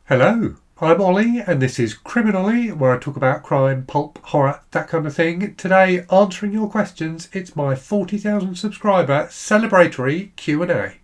Hello, I'm Ollie and this is CriminOlly, where I talk about crime, pulp, horror, that kind of thing. Today, answering your questions, it's my 40,000 subscriber celebratory Q&A.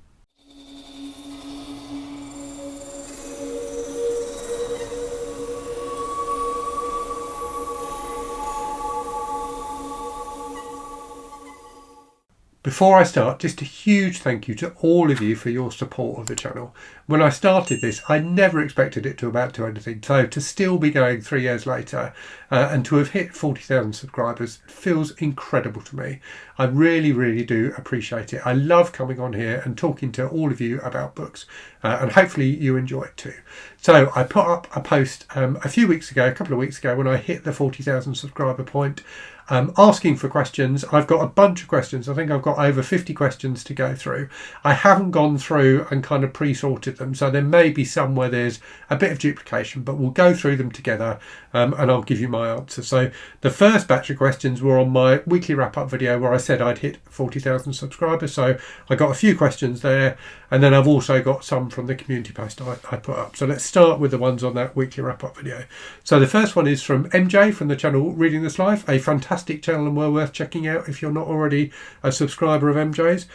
Before I start, just a huge thank you to all of you for your support of the channel. When I started this, I never expected it to amount to anything. So to still be going 3 years later and to have hit 40,000 subscribers feels incredible to me. I really, really do appreciate it. I love coming on here and talking to all of you about books and hopefully you enjoy it too. So I put up a post a couple of weeks ago when I hit the 40,000 subscriber point, asking for questions. I've got a bunch of questions. I think I've got over 50 questions to go through. I haven't gone through and kind of pre-sorted them, so there may be some where there's a bit of duplication, but we'll go through them together and I'll give you my answer. So the first batch of questions were on my weekly wrap-up video where I said I'd hit 40,000 subscribers, so I got a few questions there, and then I've also got some from the community post I put up. So let's start with the ones on that weekly wrap-up video. So the first one is from MJ from the channel Reading This Life, a fantastic channel and well worth checking out if you're not already a subscriber of MJ's.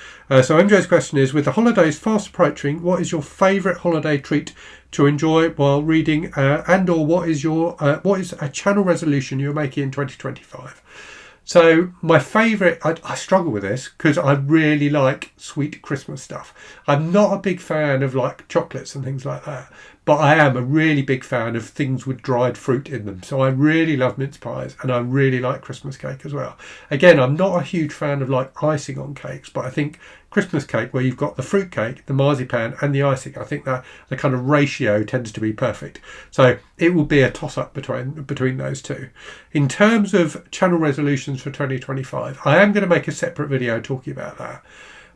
So MJ's question is, with the holidays fast approaching, what is your favourite holiday treat to enjoy while reading, and or what is a channel resolution you're making in 2025? So my favourite, I struggle with this because I really like sweet Christmas stuff. I'm not a big fan of like chocolates and things like that, but I am a really big fan of things with dried fruit in them. So I really love mince pies and I really like Christmas cake as well. Again, I'm not a huge fan of like icing on cakes, but I think Christmas cake, where you've got the fruit cake, the marzipan and the icing, I think that the kind of ratio tends to be perfect. So it will be a toss-up between those two. In terms of channel resolutions for 2025, I am going to make a separate video talking about that.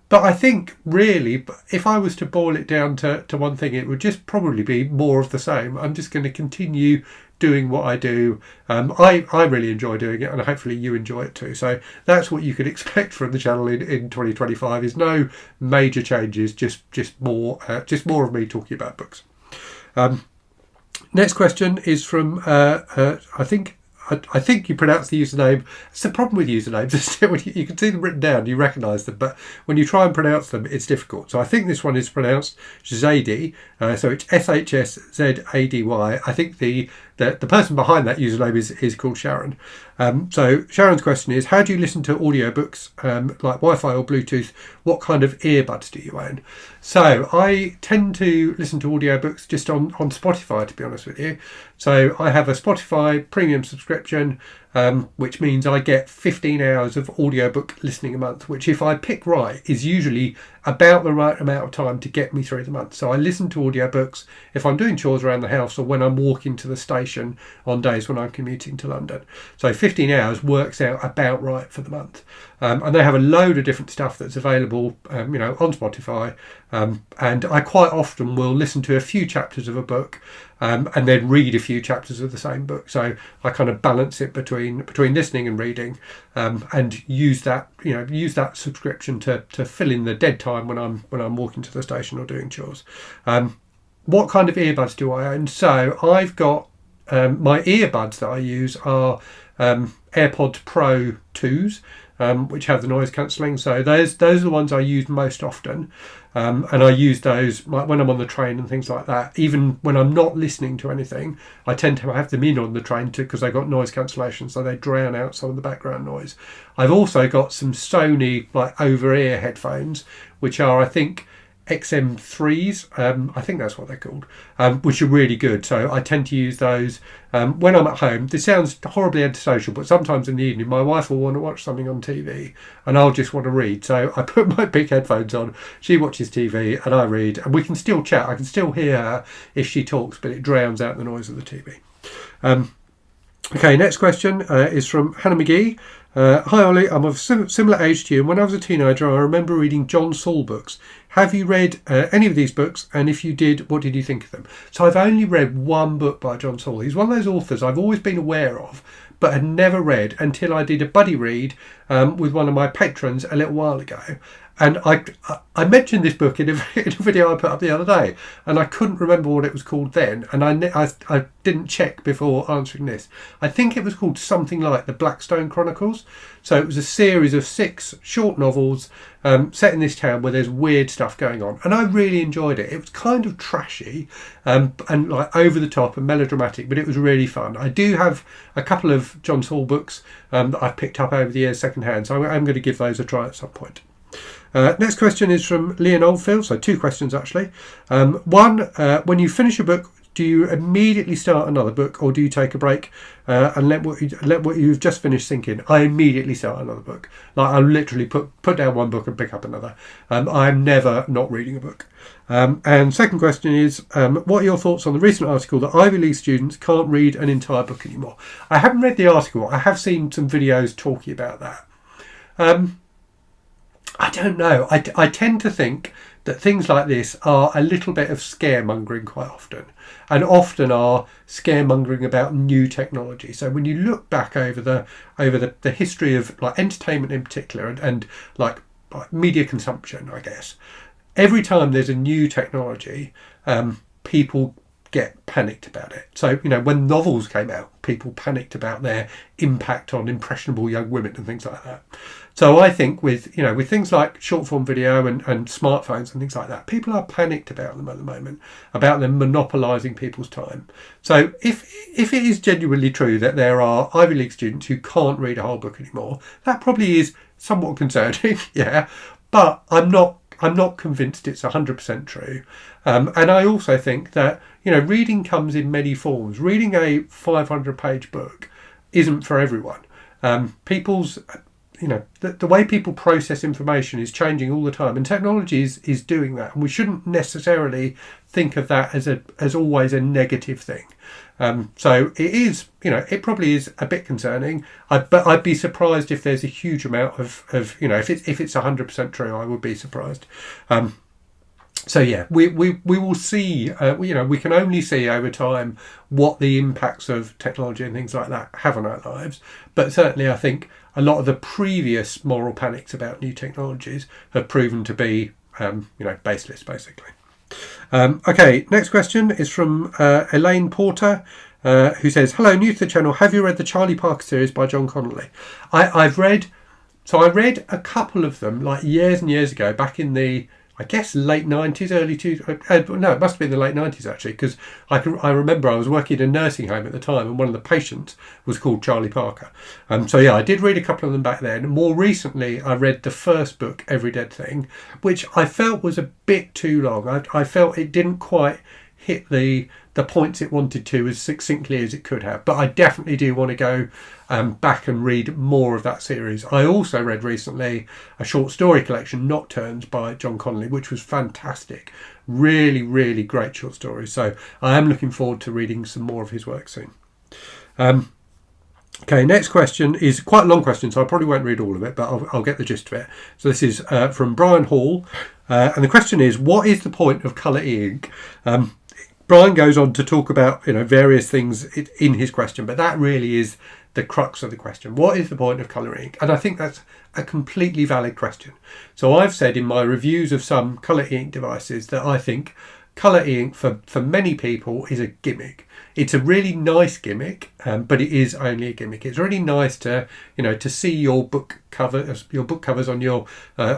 But I think really, if I was to boil it down to one thing, it would just probably be more of the same. I'm just going to continue doing what I do. I really enjoy doing it and hopefully you enjoy it too. So that's what you could expect from the channel in 2025 is no major changes, just more of me talking about books. Next question is from, I think you pronounce the username. It's the problem with usernames. You can see them written down, you recognise them, but when you try and pronounce them, it's difficult. So I think this one is pronounced Zady. So it's SHSZADY. I think the person behind that username is called Sharon. So Sharon's question is, how do you listen to audiobooks, like Wi-Fi or Bluetooth? What kind of earbuds do you own? So I tend to listen to audiobooks just on Spotify, to be honest with you. So I have a Spotify premium subscription, which means I get 15 hours of audiobook listening a month, which if I pick right is usually about the right amount of time to get me through the month. So I listen to audiobooks if I'm doing chores around the house or when I'm walking to the station on days when I'm commuting to London. So 15 hours works out about right for the month. And they have a load of different stuff that's available, on Spotify. And I quite often will listen to a few chapters of a book and then read a few chapters of the same book. So I kind of balance it between listening and reading, and use that subscription to fill in the dead time when I'm walking to the station or doing chores. What kind of earbuds do I own? So I've got my earbuds that I use are AirPods Pro 2s. Which have the noise cancelling. So those are the ones I use most often. And I use those like when I'm on the train and things like that. Even when I'm not listening to anything, I tend to have them in on the train too because they've got noise cancellation, so they drown out some of the background noise. I've also got some Sony like over-ear headphones, which are, I think, XM3s, I think that's what they're called, which are really good. So I tend to use those when I'm at home. This sounds horribly antisocial, but sometimes in the evening my wife will want to watch something on TV and I'll just want to read. So I put my big headphones on, she watches TV and I read, and we can still chat. I can still hear her if she talks, but it drowns out the noise of the TV. Okay, next question is from Hannah McGee. Hi Ollie, I'm of similar age to you, and when I was a teenager I remember reading John Saul books. Have you read any of these books, and if you did, what did you think of them? So I've only read one book by John Saul. He's one of those authors I've always been aware of but had never read until I did a buddy read with one of my patrons a little while ago. And I mentioned this book in a video I put up the other day, and I couldn't remember what it was called then, and I didn't check before answering this. I think it was called something like the Blackstone Chronicles. So it was a series of 6 short novels set in this town where there's weird stuff going on, and I really enjoyed it. It was kind of trashy and like over the top and melodramatic, but it was really fun. I do have a couple of John Saul books that I've picked up over the years secondhand, so I'm going to give those a try at some point. Next question is from Leon Oldfield, so 2 questions actually. One, when you finish a book, do you immediately start another book, or do you take a break and let what you've just finished sink in? I immediately start another book. Like, I literally put down one book and pick up another. I'm never not reading a book. And second question is, what are your thoughts on the recent article that Ivy League students can't read an entire book anymore? I haven't read the article. I have seen some videos talking about that. I don't know. I tend to think that things like this are a little bit of scaremongering quite often, and often are scaremongering about new technology. So when you look back over the history of like entertainment in particular, and like media consumption, I guess, every time there's a new technology, people get panicked about it. So, you know, when novels came out, people panicked about their impact on impressionable young women and things like that. So I think with things like short form video and smartphones and things like that, people are panicked about them at the moment, about them monopolising people's time. So if it is genuinely true that there are Ivy League students who can't read a whole book anymore, that probably is somewhat concerning, yeah. But I'm not convinced it's 100% true. And I also think that, you know, reading comes in many forms. Reading a 500-page book isn't for everyone. The way people process information is changing all the time, and technology is doing that. And we shouldn't necessarily think of that as always a negative thing. So it is, you know, it probably is a bit concerning. But I'd be surprised if there's a huge amount of you know, if it's 100% true, I would be surprised. So yeah, we will see. We can only see over time what the impacts of technology and things like that have on our lives. But certainly, I think a lot of the previous moral panics about new technologies have proven to be, baseless, basically. Okay, next question is from Elaine Porter, who says, "Hello, new to the channel. Have you read the Charlie Parker series by John Connolly?" I read a couple of them like years and years ago, back in the, I guess, late 90s, early 2000s. No, it must have been the late 90s actually, because I remember I was working in a nursing home at the time, and one of the patients was called Charlie Parker. So yeah, I did read a couple of them back then. More recently, I read the first book, Every Dead Thing, which I felt was a bit too long. I felt it didn't quite hit the points it wanted to as succinctly as it could have. But I definitely do want to go back and read more of that series. I also read recently a short story collection, Nocturnes, by John Connolly, which was fantastic. Really, really great short stories. So I am looking forward to reading some more of his work soon. Okay, next question is quite a long question, so I probably won't read all of it, but I'll get the gist of it. So this is from Brian Hall, and the question is, what is the point of colour e-ink? Brian goes on to talk about, you know, various things in his question, but that really is the crux of the question. What is the point of colour ink? And I think that's a completely valid question. So I've said in my reviews of some colour ink devices that I think colour ink for many people is a gimmick. It's a really nice gimmick, but it is only a gimmick. It's really nice to see your book covers on your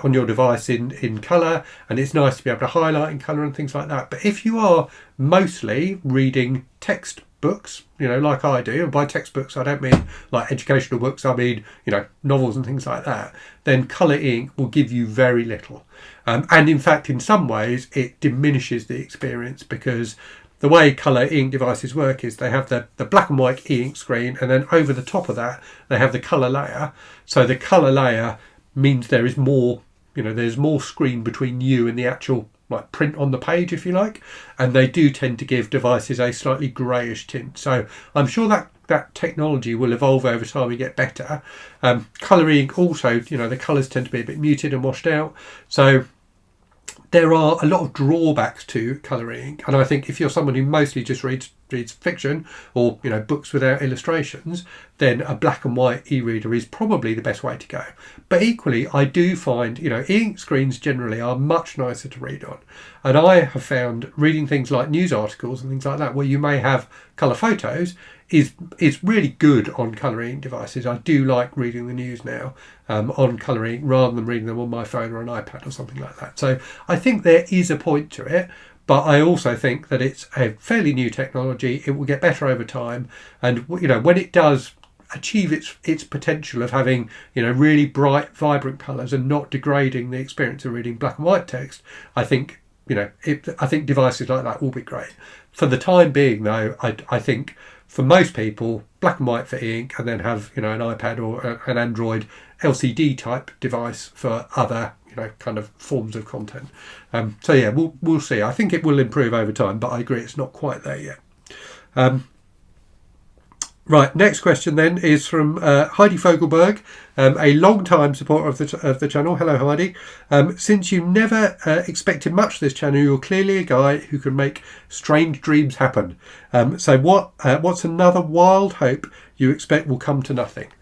device in colour, and it's nice to be able to highlight in colour and things like that. But if you are mostly reading text books, you know, like I do, and by textbooks I don't mean like educational books, I mean, you know, novels and things like that, then colour ink will give you very little. And in fact, in some ways, it diminishes the experience, because the way colour ink devices work is they have the black and white e-ink screen, and then over the top of that they have the colour layer. So the colour layer means there is more, you know, there's more screen between you and the actual like print on the page, if you like, and they do tend to give devices a slightly greyish tint. So I'm sure that technology will evolve over time and get better. Colour ink also, you know, the colours tend to be a bit muted and washed out. So there are a lot of drawbacks to colour ink, and I think if you're someone who mostly just reads fiction or books without illustrations, then a black and white e-reader is probably the best way to go. But equally, I do find e-ink screens generally are much nicer to read on, and I have found reading things like news articles and things like that where you may have colour photos is really good on colouring devices. I do like reading the news now on colouring rather than reading them on my phone or an iPad or something like that. So I think there is a point to it, but I also think that it's a fairly new technology. It will get better over time, and when it does achieve its potential of having really bright, vibrant colours and not degrading the experience of reading black and white text, I think I think devices like that will be great. For the time being, though, I think for most people, black and white for e-ink, and then have an iPad or an Android LCD type device for other kind of forms of content. So yeah, we'll see. I think it will improve over time, but I agree it's not quite there yet. Right, next question then is from Heidi Fogelberg, a long-time supporter of the channel. Hello, Heidi. Since you never expected much of this channel, you're clearly a guy who can make strange dreams happen. So what's another wild hope you expect will come to nothing?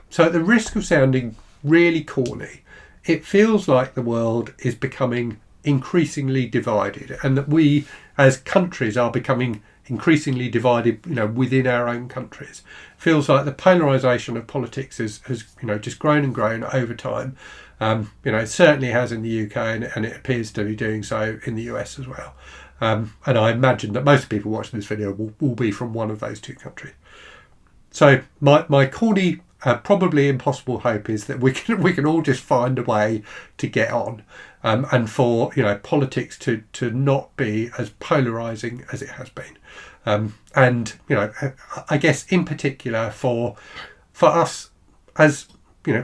So at the risk of sounding really corny, it feels like the world is becoming increasingly divided, and that we as countries are becoming increasingly divided within our own countries. Feels like the polarisation of politics has just grown and grown over time. It certainly has in the UK, and it appears to be doing so in the US as well. And I imagine that most people watching this video will be from one of those two countries. So my corny, probably impossible hope is that we can all just find a way to get on, and for politics to not be as polarising as it has been, and I guess in particular for us as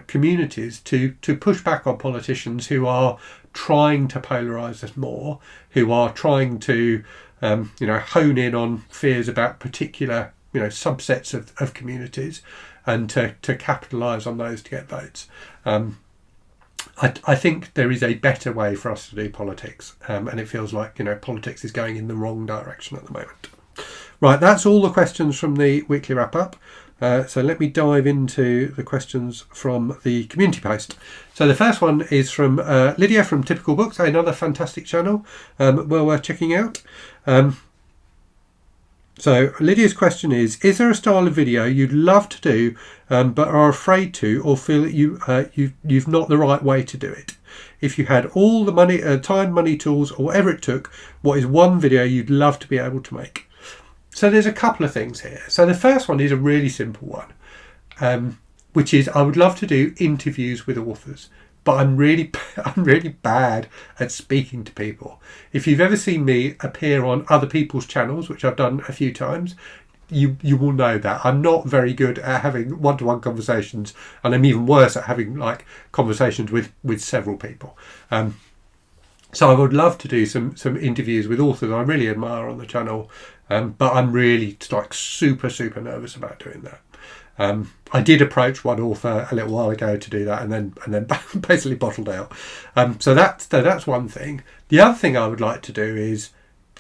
communities to push back on politicians who are trying to polarise us more, who are trying to hone in on fears about particular subsets of communities, and to capitalise on those to get votes. I think there is a better way for us to do politics, and it feels like politics is going in the wrong direction at the moment. Right, that's all the questions from the weekly wrap up. So let me dive into the questions from the community post. So the first one is from Lydia from Typical Books, another fantastic channel, well worth checking out. So Lydia's question is there a style of video you'd love to do but are afraid to, or feel that you've not the right way to do it? If you had all the money, time, money, tools, or whatever it took, what is one video you'd love to be able to make? So there's a couple of things here. So the first one is a really simple one, which is I would love to do interviews with authors, but I'm really bad at speaking to people. If you've ever seen me appear on other people's channels, which I've done a few times, you will know that I'm not very good at having one-to-one conversations, and I'm even worse at having conversations with several people. So I would love to do some interviews with authors I really admire on the channel, but I'm really super nervous about doing that. I did approach one author a little while ago to do that, and then basically bottled out. So that's one thing. The other thing I would like to do is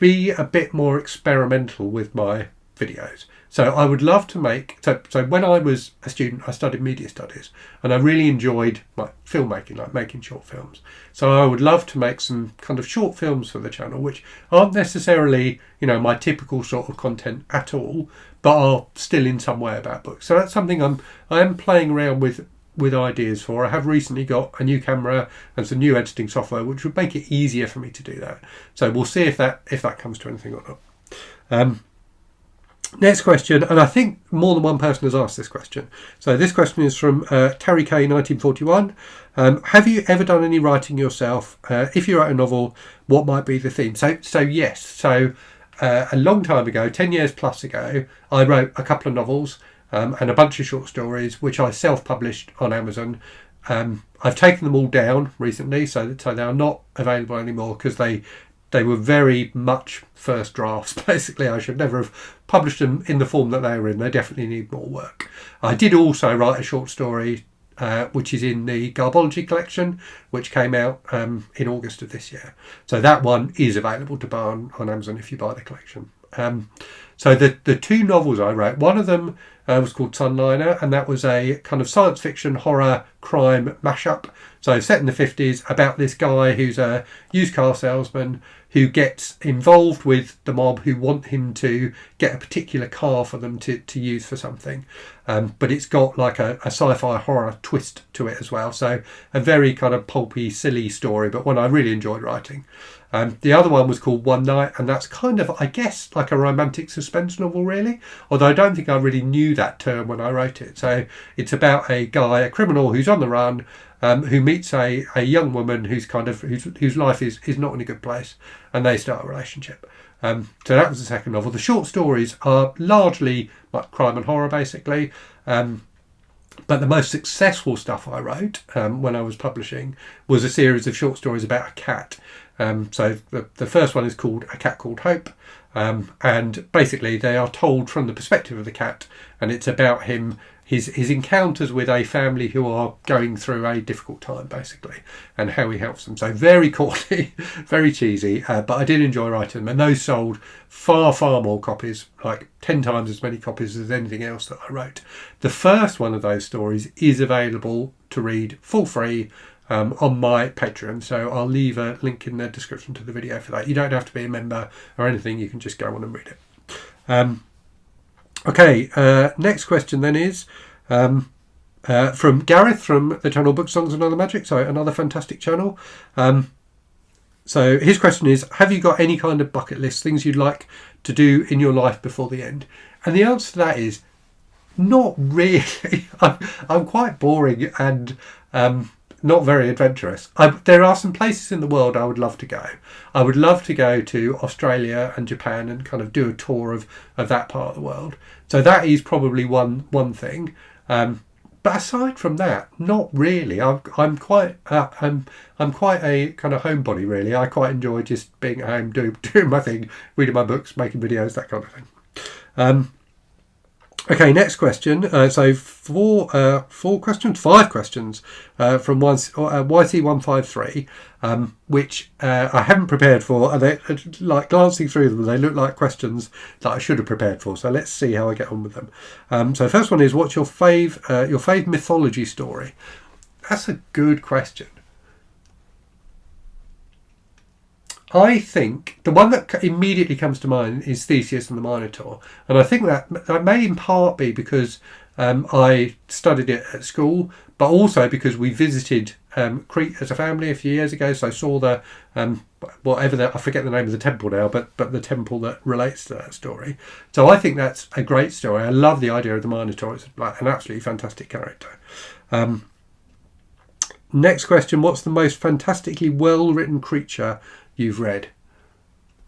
be a bit more experimental with my videos. So I would love to make, so when I was a student, I studied media studies, and I really enjoyed filmmaking, making short films. So I would love to make some kind of short films for the channel, which aren't necessarily, my typical sort of content at all, but are still in some way about books. So that's something I am playing around with ideas for. I have recently got a new camera and some new editing software, which would make it easier for me to do that. So we'll see if that comes to anything or not. Next question, and I think more than one person has asked this question. So this question is from Terry K 1941. Have you ever done any writing yourself? If you write a novel, what might be the theme? So yes. So a long time ago, 10 years plus ago, I wrote a couple of novels and a bunch of short stories, which I self-published on Amazon. I've taken them all down recently, so they are not available anymore because they were very much first drafts. Basically, I should never have published them in the form that they were in. They definitely need more work. I did also write a short story, which is in the Garbology collection, which came out in August of this year. So that one is available to buy on Amazon if you buy the collection. So the two novels I wrote, one of them was called Sunliner, and that was a kind of science fiction horror crime mashup. So set in the 50s, about this guy who's a used car salesman who gets involved with the mob who want him to get a particular car for them to use for something. But it's got like a sci-fi horror twist to it as well. So a very kind of pulpy, silly story, but one I really enjoyed writing. The other one was called One Night, and that's kind of, I guess, like a romantic suspense novel, really. Although I don't think I really knew that term when I wrote it. So it's about a guy, a criminal who's on the run, who meets a young woman whose life is not in a good place, and they start a relationship. So that was the second novel. The short stories are largely like crime and horror, basically. But the most successful stuff I wrote when I was publishing was a series of short stories about a cat. So the first one is called A Cat Called Hope, and basically they are told from the perspective of the cat, and it's about his encounters with a family who are going through a difficult time, basically, and how he helps them. So very corny, very cheesy, but I did enjoy writing them, and those sold far more copies, like 10 times as many copies as anything else that I wrote. The first one of those stories is available to read full free on my Patreon, so I'll leave a link in the description to the video for that. You don't have to be a member or anything, you can just go on and read it. Okay, next question then is from Gareth from the channel Book Songs and Other Magic, so another fantastic channel. So his question is, have you got any kind of bucket list, things you'd like to do in your life before the end? And the answer to that is not really. I'm quite boring and not very adventurous. There are some places in the world I would love to go. I would love to go to Australia and Japan and kind of do a tour of that part of the world. So that is probably one thing. But aside from that, not really. I'm quite a kind of homebody, really. I quite enjoy just being at home, doing my thing, reading my books, making videos, that kind of thing. Okay, next question. So five questions from YC153, which I haven't prepared for. And they, like glancing through them, they look like questions that I should have prepared for. So let's see how I get on with them. So first one is, what's your fave mythology story? That's a good question. I think the one that immediately comes to mind is Theseus and the Minotaur, and I think that may in part be because I studied it at school, but also because we visited Crete as a family a few years ago. So I saw the I forget the name of the temple now, but the temple that relates to that story. So I think that's a great story. I love the idea of the Minotaur. It's like an absolutely fantastic character. Next question: what's the most fantastically well-written creature you've read?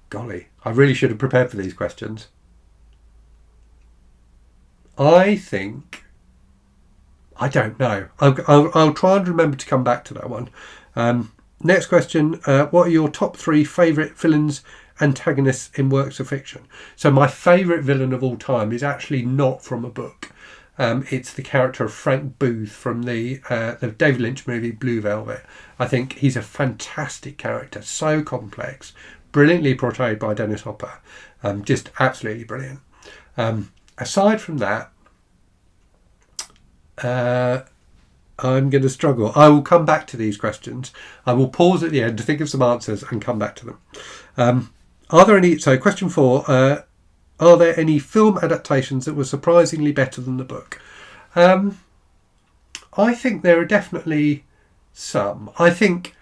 Golly, I really should have prepared for these questions. I think, I don't know. I'll try and remember to come back to that one. Next question, what are your top 3 favourite villains, antagonists in works of fiction? So my favourite villain of all time is actually not from a book. It's the character of Frank Booth from the David Lynch movie Blue Velvet. I think he's a fantastic character, so complex, brilliantly portrayed by Dennis Hopper, just absolutely brilliant. Aside from that, I'm going to struggle. I will come back to these questions. I will pause at the end to think of some answers and come back to them. Are there any? So question 4. Are there any film adaptations that were surprisingly better than the book? I think there are definitely some. I think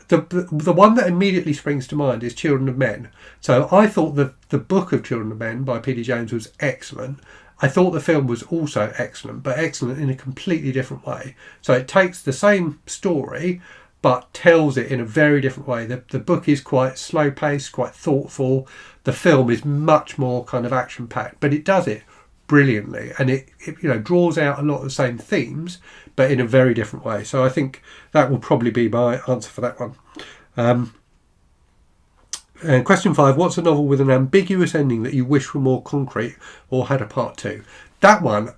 the one that immediately springs to mind is Children of Men. So I thought the book of Children of Men by P.D. James was excellent. I thought the film was also excellent, but excellent in a completely different way. So it takes the same story, but tells it in a very different way. The book is quite slow-paced, quite thoughtful. The film is much more kind of action-packed, but it does it brilliantly, and it draws out a lot of the same themes, but in a very different way. So I think that will probably be my answer for that one. And question 5, what's a novel with an ambiguous ending that you wish were more concrete or had a part 2? That one,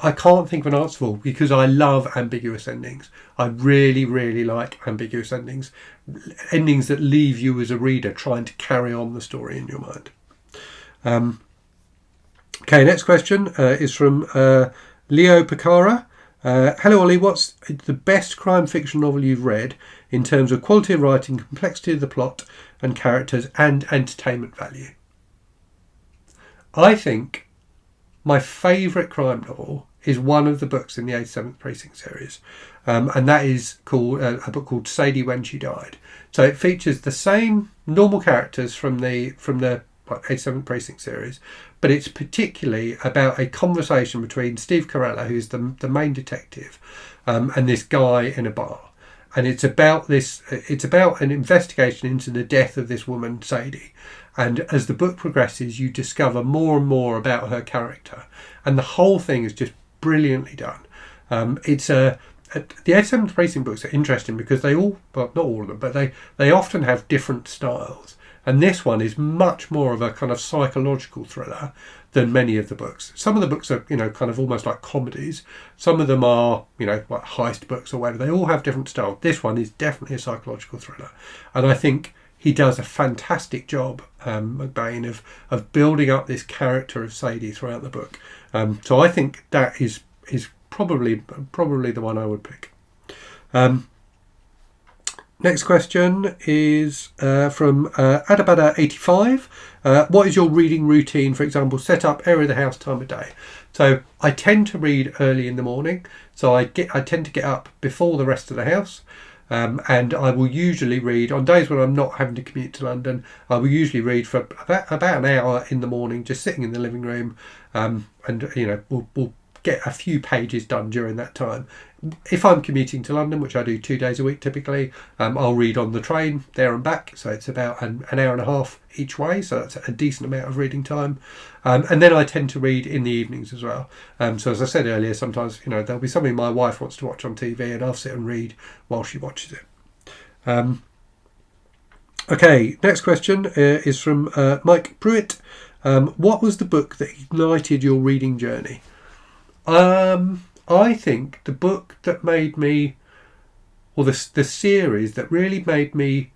I can't think of an answer for, because I love ambiguous endings. I really, really like ambiguous endings. Endings that leave you as a reader trying to carry on the story in your mind. Okay, next question is from Leo Picara. Hello, Ollie. What's the best crime fiction novel you've read in terms of quality of writing, complexity of the plot and characters, and entertainment value? I think my favourite crime novel is one of the books in the 87th Precinct series, and that is called a book called Sadie When She Died. So it features the same normal characters from the 87th Precinct series, but it's particularly about a conversation between Steve Carella, who's the main detective, and this guy in a bar. And it's about an investigation into the death of this woman, Sadie. And as the book progresses, you discover more and more about her character. And the whole thing is just brilliantly done. The 87th Precinct books are interesting because they all, well, not all of them, but they often have different styles. And this one is much more of a kind of psychological thriller than many of the books. Some of the books are, kind of almost like comedies. Some of them are, like heist books or whatever. They all have different styles. This one is definitely a psychological thriller. And I think he does a fantastic job, McBain, of building up this character of Sadie throughout the book. So I think that is probably the one I would pick. Next question is from Adabada85. What is your reading routine? For example, set up, area of the house, time of day. So I tend to read early in the morning. So I tend to get up before the rest of the house. And I will usually read, on days when I'm not having to commute to London, I will usually read for about an hour in the morning, just sitting in the living room. And, we'll get a few pages done during that time. If I'm commuting to London, which I do 2 days a week typically, I'll read on the train there and back. So it's about an hour and a half each way. So that's a decent amount of reading time. And then I tend to read in the evenings as well. So as I said earlier, sometimes, there'll be something my wife wants to watch on TV and I'll sit and read while she watches it. Okay, next question is from Mike Pruitt. What was the book that ignited your reading journey? I think the book that made me, or the series that really made me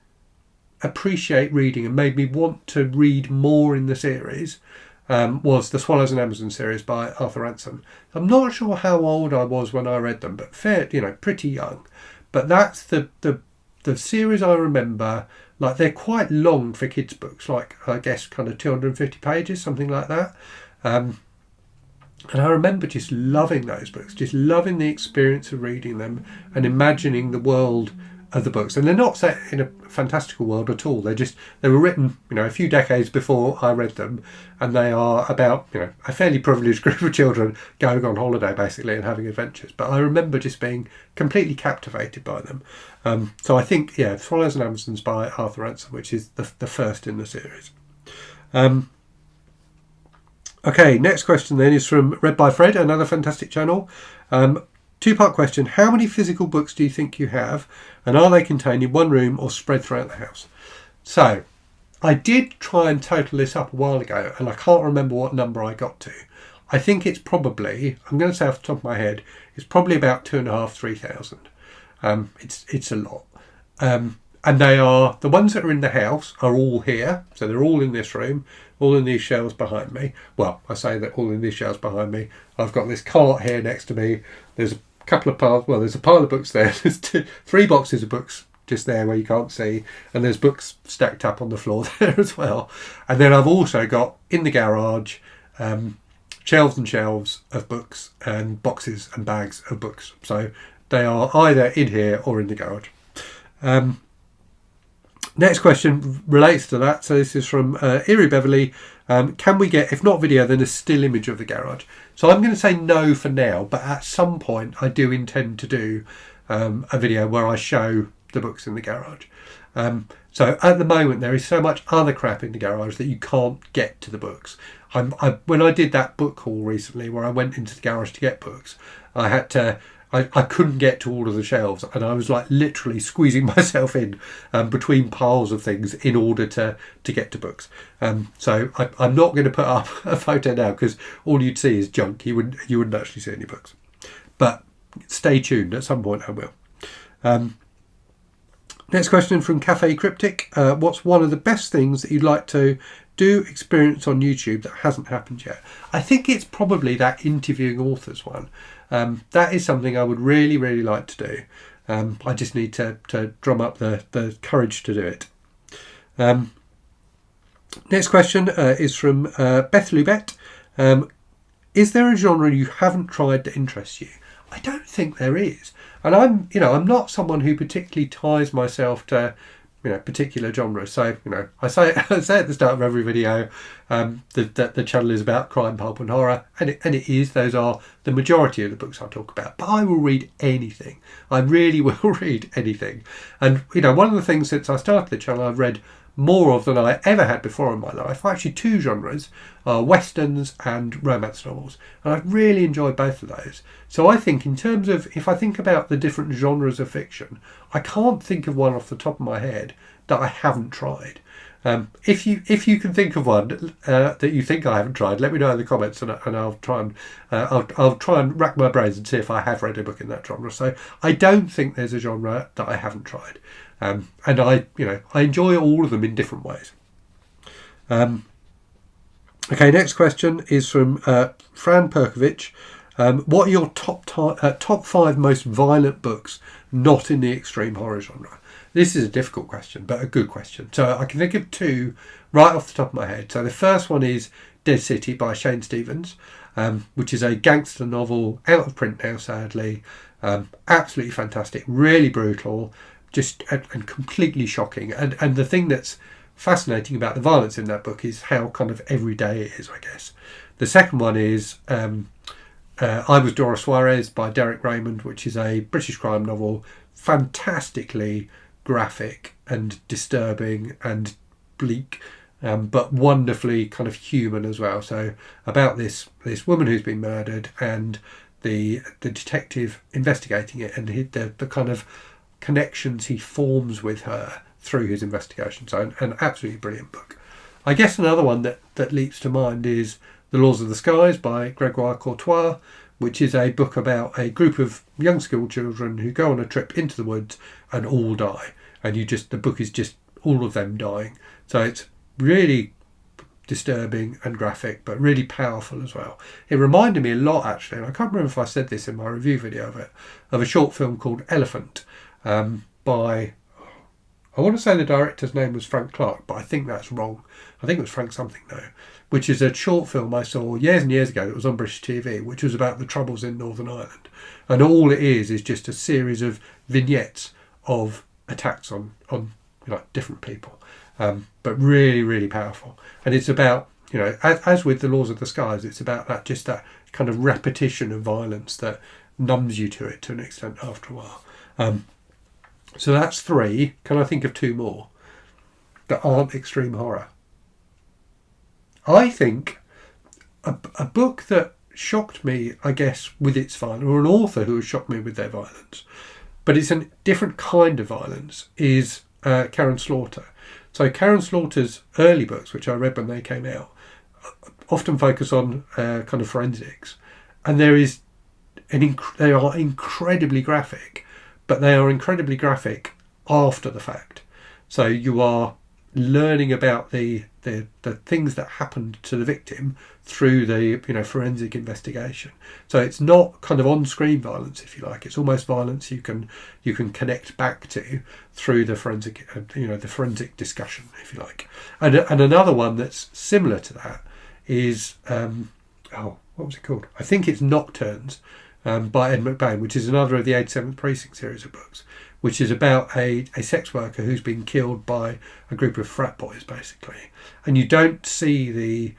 appreciate reading and made me want to read more in the series was the Swallows and Amazon series by Arthur Ransom. I'm not sure how old I was when I read them, but pretty young. But that's the series I remember. Like, they're quite long for kids' books, like I guess kind of 250 pages, something like that. And I remember just loving those books, just loving the experience of reading them and imagining the world of the books. And they're not set in a fantastical world at all. They were written, a few decades before I read them, and they are about, a fairly privileged group of children going on holiday basically and having adventures. But I remember just being completely captivated by them. So I think, Swallows and Amazons by Arthur Ransom, which is the first in the series. Okay, next question then is from Read by Fred, another fantastic channel. Two-part question. How many physical books do you think you have? And are they contained in one room or spread throughout the house? So, I did try and total this up a while ago, and I can't remember what number I got to. I think it's probably, I'm going to say off the top of my head, it's probably about 2,500, 3,000. It's a lot. And they are, the ones that are in the house are all here. So they're all in this room, all in these shelves behind me. Well, I say that all in these shelves behind me. I've got this cart here next to me. There's a couple of piles, well, there's a pile of books there. There's 3 boxes of books just there where you can't see. And there's books stacked up on the floor there as well. And then I've also got, in the garage, shelves and shelves of books and boxes and bags of books. So they are either in here or in the garage. Next question relates to that. So this is from Erie Beverley. Can we get, if not video, then a still image of the garage? So I'm going to say no for now, but at some point I do intend to do a video where I show the books in the garage. So at the moment there is so much other crap in the garage that you can't get to the books. When I did that book haul recently where I went into the garage to get books, I couldn't get to all of the shelves, and I was like literally squeezing myself in between piles of things in order to get to books. So I'm not going to put up a photo now because all you'd see is junk. You wouldn't actually see any books. But stay tuned. At some point I will. Next question from Cafe Cryptic. What's one of the best things that you'd like to do experience on YouTube that hasn't happened yet. I think it's probably that interviewing authors one. That is something I would really, really like to do. I just need to drum up the courage to do it. Next question is from Beth Lubet. Is there a genre you haven't tried that interests you? I don't think there is. And I'm not someone who particularly ties myself to, particular genres. So, I say at the start of every video, the channel is about crime, pulp and horror. And it is. Those are the majority of the books I talk about. But I will read anything. I really will read anything. And, one of the things since I started the channel, I've read more of than I ever had before in my life. Actually, two genres are westerns and romance novels, and I've really enjoyed both of those. So I think in terms of, if I think about the different genres of fiction, I can't think of one off the top of my head that I haven't tried. If you can think of one that you think I haven't tried, let me know in the comments, and I'll try and I'll try and rack my brains and see if I have read a book in that genre. So I don't think there's a genre that I haven't tried. And I enjoy all of them in different ways. Okay, next question is from Fran Perkovic. What are your top 5 most violent books not in the extreme horror genre? This is a difficult question, but a good question. So I can think of 2 right off the top of my head. So the first one is Dead City by Shane Stevens, which is a gangster novel, out of print now sadly. Absolutely fantastic, really brutal, just and completely shocking. And the thing that's fascinating about the violence in that book is how kind of everyday it is, I guess. The second one is I Was Dora Suarez by Derek Raymond, which is a British crime novel, fantastically graphic and disturbing and bleak, but wonderfully kind of human as well. So about this woman who's been murdered and the detective investigating it, and the kind of connections he forms with her through his investigation. So an absolutely brilliant book. I guess another one that leaps to mind is The Laws of the Skies by Gregoire Courtois, which is a book about a group of young school children who go on a trip into the woods and all die. And the book is just all of them dying. So it's really disturbing and graphic, but really powerful as well. It reminded me a lot, actually, and I can't remember if I said this in my review video of a short film called Elephant, by, I want to say the director's name was Frank Clarke, but I think that's wrong. I think it was Frank something though, which is a short film I saw years and years ago that was on British TV, which was about the Troubles in Northern Ireland. And all it is just a series of vignettes of attacks on different people, but really, really powerful. And it's about, as with The Laws of the Skies, it's about that kind of repetition of violence that numbs you to it to an extent after a while. So that's 3. Can I think of 2 more that aren't extreme horror? I think a book that shocked me, I guess, with its violence, or an author who has shocked me with their violence, but it's a different kind of violence, is Karen Slaughter. So Karen Slaughter's early books, which I read when they came out, often focus on kind of forensics, and they are incredibly graphic. But they are incredibly graphic after the fact. So you are learning about the things that happened to the victim through the forensic investigation. So it's not kind of on-screen violence, if you like. It's almost violence you can connect back to through the forensic the forensic discussion, if you like. And another one that's similar to that is what was it called? I think it's Nocturnes. By Ed McBain, which is another of the 87th Precinct series of books, which is about a sex worker who's been killed by a group of frat boys, basically. And you don't see the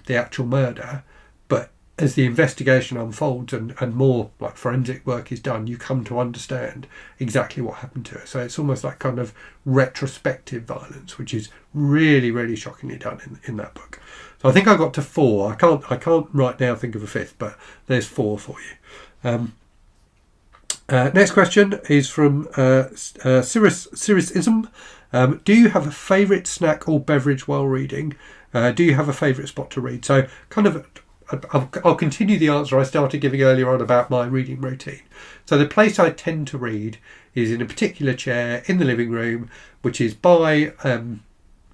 actual murder, but as the investigation unfolds and more like forensic work is done, you come to understand exactly what happened to her. So it's almost like kind of retrospective violence, which is really, really shockingly done in that book. So I think I got to 4. I can't right now think of a 5th, but there's 4 for you. Next question is from Sirisism. Do you have a favourite snack or beverage while reading? Do you have a favourite spot to read? So kind of, I'll continue the answer I started giving earlier on about my reading routine. So the place I tend to read is in a particular chair in the living room, which is by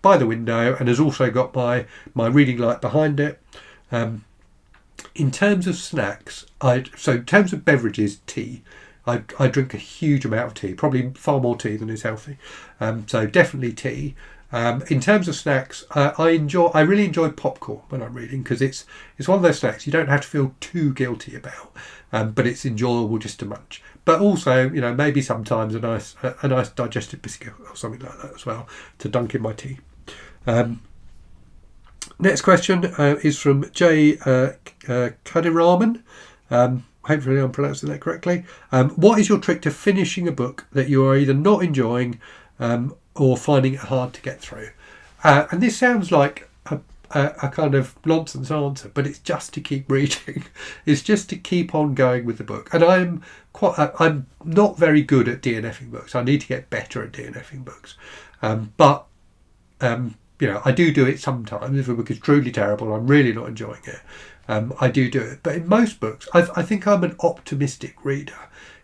by the window and has also got my reading light behind it. In terms of snacks, so in terms of beverages, tea. I drink a huge amount of tea, probably far more tea than is healthy. So definitely tea. In terms of snacks, I really enjoy popcorn when I'm reading, because it's one of those snacks you don't have to feel too guilty about, but it's enjoyable just to munch. But also, maybe sometimes a nice digestive biscuit or something like that as well to dunk in my tea. Next question is from Jay Kadiraman. Hopefully I'm pronouncing that correctly. What is your trick to finishing a book that you are either not enjoying or finding it hard to get through? And this sounds like a kind of nonsense answer, but it's just to keep reading. It's just to keep on going with the book. And I'm not very good at DNFing books. I need to get better at DNFing books. But I do it sometimes. If a book is truly terrible, I'm really not enjoying it, I do it. But in most books, I think I'm an optimistic reader,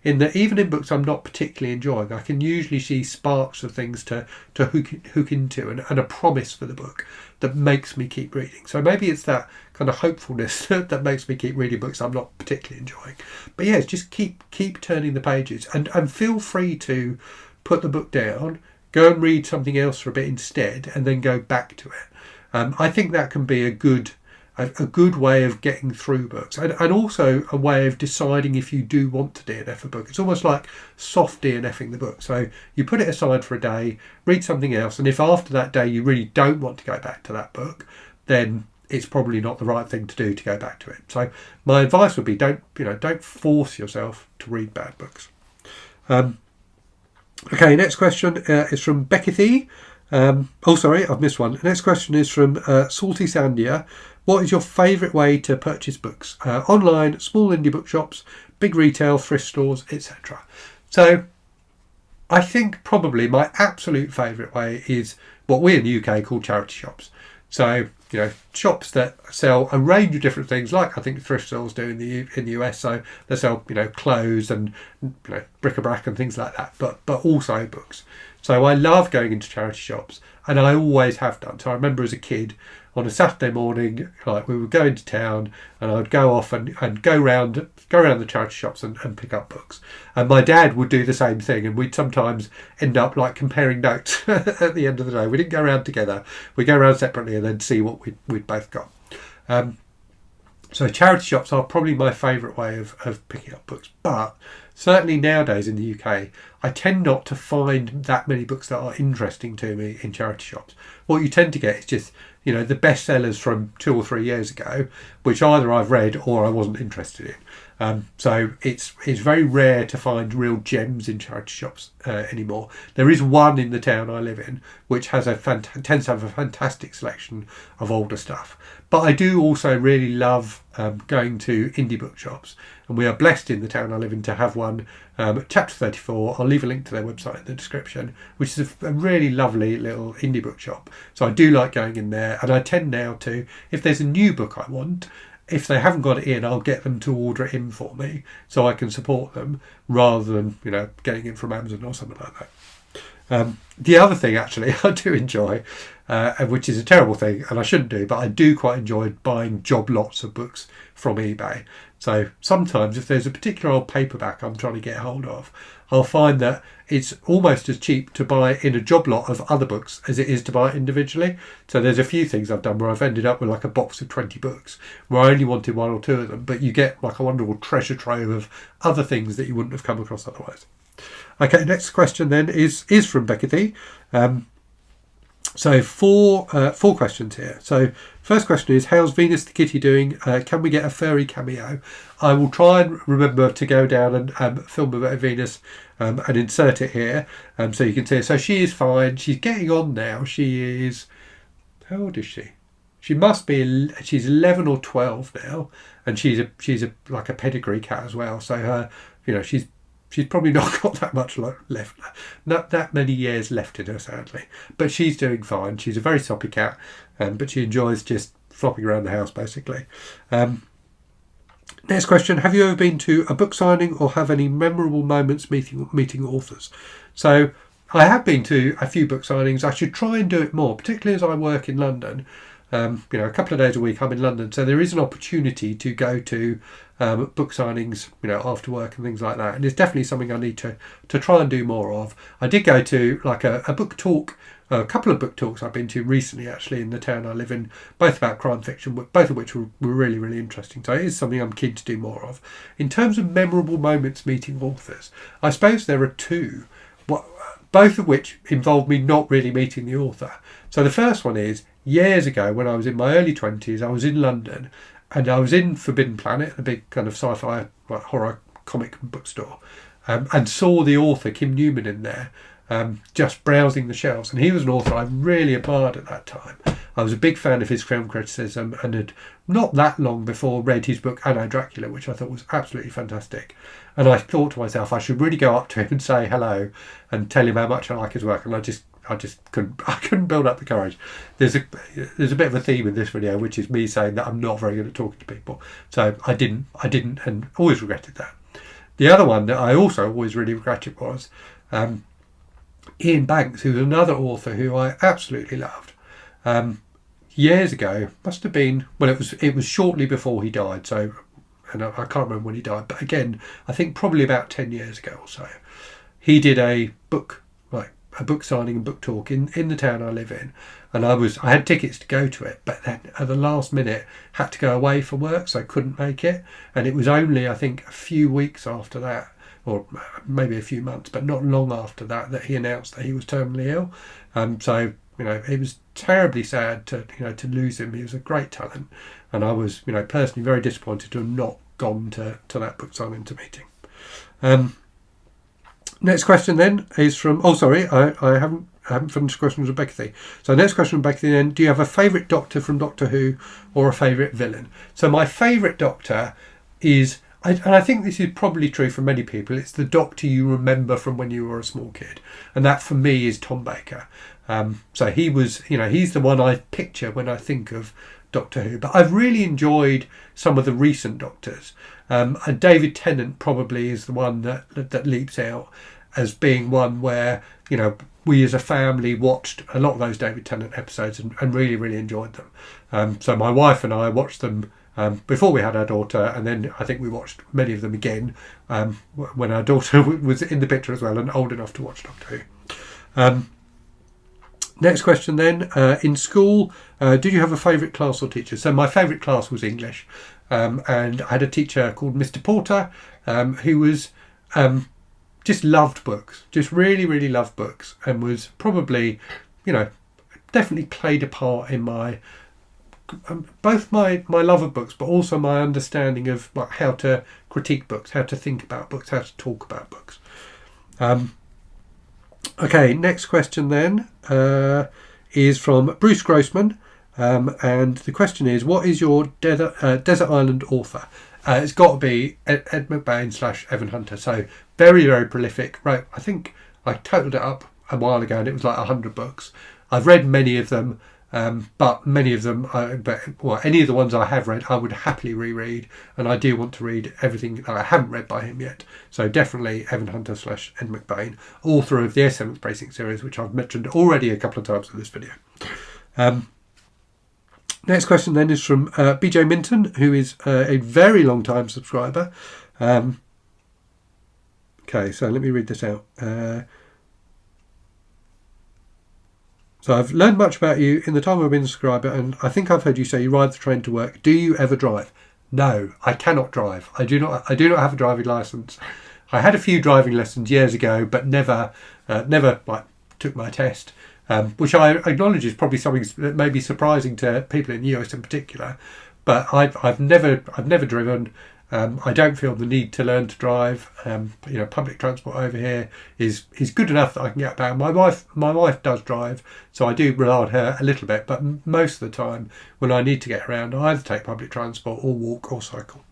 in that even in books I'm not particularly enjoying, I can usually see sparks of things to hook into, and a promise for the book that makes me keep reading. So maybe it's that kind of hopefulness that makes me keep reading books I'm not particularly enjoying. But yeah, it's just keep turning the pages, and feel free to put the book down, go and read something else for a bit instead, and then go back to it. I think that can be a good way of getting through books, and also a way of deciding if you do want to DNF a book. It's almost like soft DNFing the book. So you put it aside for a day, read something else, and if after that day you really don't want to go back to that book, then it's probably not the right thing to do to go back to it. So my advice would be don't force yourself to read bad books. Okay, next question is from Beckethy. I've missed one. Next question is from Salty Sandia. What is your favourite way to purchase books? Online, small indie bookshops, big retail, thrift stores, etc. So I think probably my absolute favourite way is what we in the UK call charity shops. So, shops that sell a range of different things, like I think thrift stores do in the US. So they sell, clothes and, bric-a-brac and things like that, but also books. So I love going into charity shops, and I always have done. So I remember as a kid, on a Saturday morning, like we would go into town, and I would go off and go around the charity shops and pick up books. And my dad would do the same thing, and we'd sometimes end up like comparing notes at the end of the day. We didn't go around together; we go around separately and then see what we'd both got. So charity shops are probably my favourite way of picking up books, but certainly nowadays in the UK, I tend not to find that many books that are interesting to me in charity shops. What you tend to get is just, the bestsellers from 2 or 3 years ago, which either I've read or I wasn't interested in. So it's very rare to find real gems in charity shops anymore. There is one in the town I live in, which has tends to have a fantastic selection of older stuff. But I do also really love going to indie bookshops, and we are blessed in the town I live in to have one at Chapter 34. I'll leave a link to their website in the description, which is a really lovely little indie bookshop. So I do like going in there, and I tend now to, if there's a new book I want, if they haven't got it in, I'll get them to order it in for me so I can support them, rather than getting it from Amazon or something like that. The other thing actually I do enjoy, which is a terrible thing and I shouldn't do, but I do quite enjoy buying job lots of books from eBay. So sometimes if there's a particular old paperback I'm trying to get hold of, I'll find that it's almost as cheap to buy in a job lot of other books as it is to buy it individually. So there's a few things I've done where I've ended up with like a box of 20 books where I only wanted 1 or 2 of them, but you get like a wonderful treasure trove of other things that you wouldn't have come across otherwise. Okay, next question then is from Beckethy. So four questions here. So first question is, how's Venus the Kitty doing? Can we get a furry cameo? I will try and remember to go down and film a bit of Venus and insert it here so you can see her. So she is fine. She's getting on now. She is, how old is she? She must be, she's 11 or 12 now, and she's like a pedigree cat as well. So her, she's probably not got that much left, not that many years left in her, sadly. But she's doing fine. She's a very soppy cat, but she enjoys just flopping around the house, basically. Next question, have you ever been to a book signing or have any memorable moments meeting authors? So I have been to a few book signings. I should try and do it more, particularly as I work in London. A couple of days a week I'm in London, so there is an opportunity to go to book signings, after work and things like that. And it's definitely something I need to try and do more of. I did go to like a book talk, a couple of book talks I've been to recently, actually, in the town I live in, both about crime fiction, both of which were really, really interesting. So it is something I'm keen to do more of. In terms of memorable moments meeting authors, I suppose there are two, both of which involve me not really meeting the author. So the first one is, years ago, when I was in my early 20s, I was in London, and I was in Forbidden Planet, a big kind of sci-fi horror comic bookstore, and saw the author Kim Newman in there, just browsing the shelves. And he was an author I really admired at that time. I was a big fan of his film criticism, and had not that long before read his book Anno Dracula, which I thought was absolutely fantastic. And I thought to myself, I should really go up to him and say hello and tell him how much I like his work. And I just couldn't build up the courage. There's a bit of a theme in this video, which is me saying that I'm not very good at talking to people. So I didn't, and always regretted that. The other one that I also always really regretted was Ian Banks, who's another author who I absolutely loved. Years ago, must have been, well, it was shortly before he died. So, and I can't remember when he died, but again, I think probably about 10 years ago or so, he did a book signing and book talk in the town I live in, and I had tickets to go to it, but then at the last minute had to go away for work, so I couldn't make it. And it was only, I think, a few weeks after that, or maybe a few months, but not long after that, that he announced that he was terminally ill. So it was terribly sad to lose him. He was a great talent, and I was personally very disappointed to have not gone to that book signing meeting. Next question then is from, I haven't finished the question with Rebecca. So next question from Rebecca then, do you have a favourite Doctor from Doctor Who or a favourite villain? So my favourite Doctor is, and I think this is probably true for many people, it's the Doctor you remember from when you were a small kid. And that for me is Tom Baker. So he was, he's the one I picture when I think of Doctor Who. But I've really enjoyed some of the recent Doctors. And David Tennant probably is the one that leaps out as being one where, we as a family watched a lot of those David Tennant episodes and really, really enjoyed them. So my wife and I watched them before we had our daughter, and then I think we watched many of them again when our daughter was in the picture as well and old enough to watch Doctor Who. Next question then, in school, did you have a favourite class or teacher? So my favourite class was English, and I had a teacher called Mr. Porter, who was just loved books, just really, really loved books, and was probably, definitely played a part in my both my love of books, but also my understanding of how to critique books, how to think about books, how to talk about books. Okay, next question then is from Bruce Grossman, and the question is, what is your desert island author? It's got to be Ed McBain / Evan Hunter. So very, very prolific. Right, I think I totaled it up a while ago, and it was like 100 books. I've read many of them, but many of them, any of the ones I have read, I would happily reread, and I do want to read everything that I haven't read by him yet. So definitely Evan Hunter / Ed McBain, author of the S7th Precinct series, which I've mentioned already a couple of times in this video. Next question then is from BJ Minton, who is a very long time subscriber. Okay, so let me read this out. So I've learned much about you in the time I've been a subscriber, and I think I've heard you say you ride the train to work. Do you ever drive? No, I cannot drive. I do not have a driving licence. I had a few driving lessons years ago, but never took my test. Which I acknowledge is probably something that may be surprising to people in the US in particular, but I've never driven. I don't feel the need to learn to drive. Public transport over here is good enough that I can get about. My wife does drive, so I do rely on her a little bit. But most of the time, when I need to get around, I either take public transport or walk or cycle.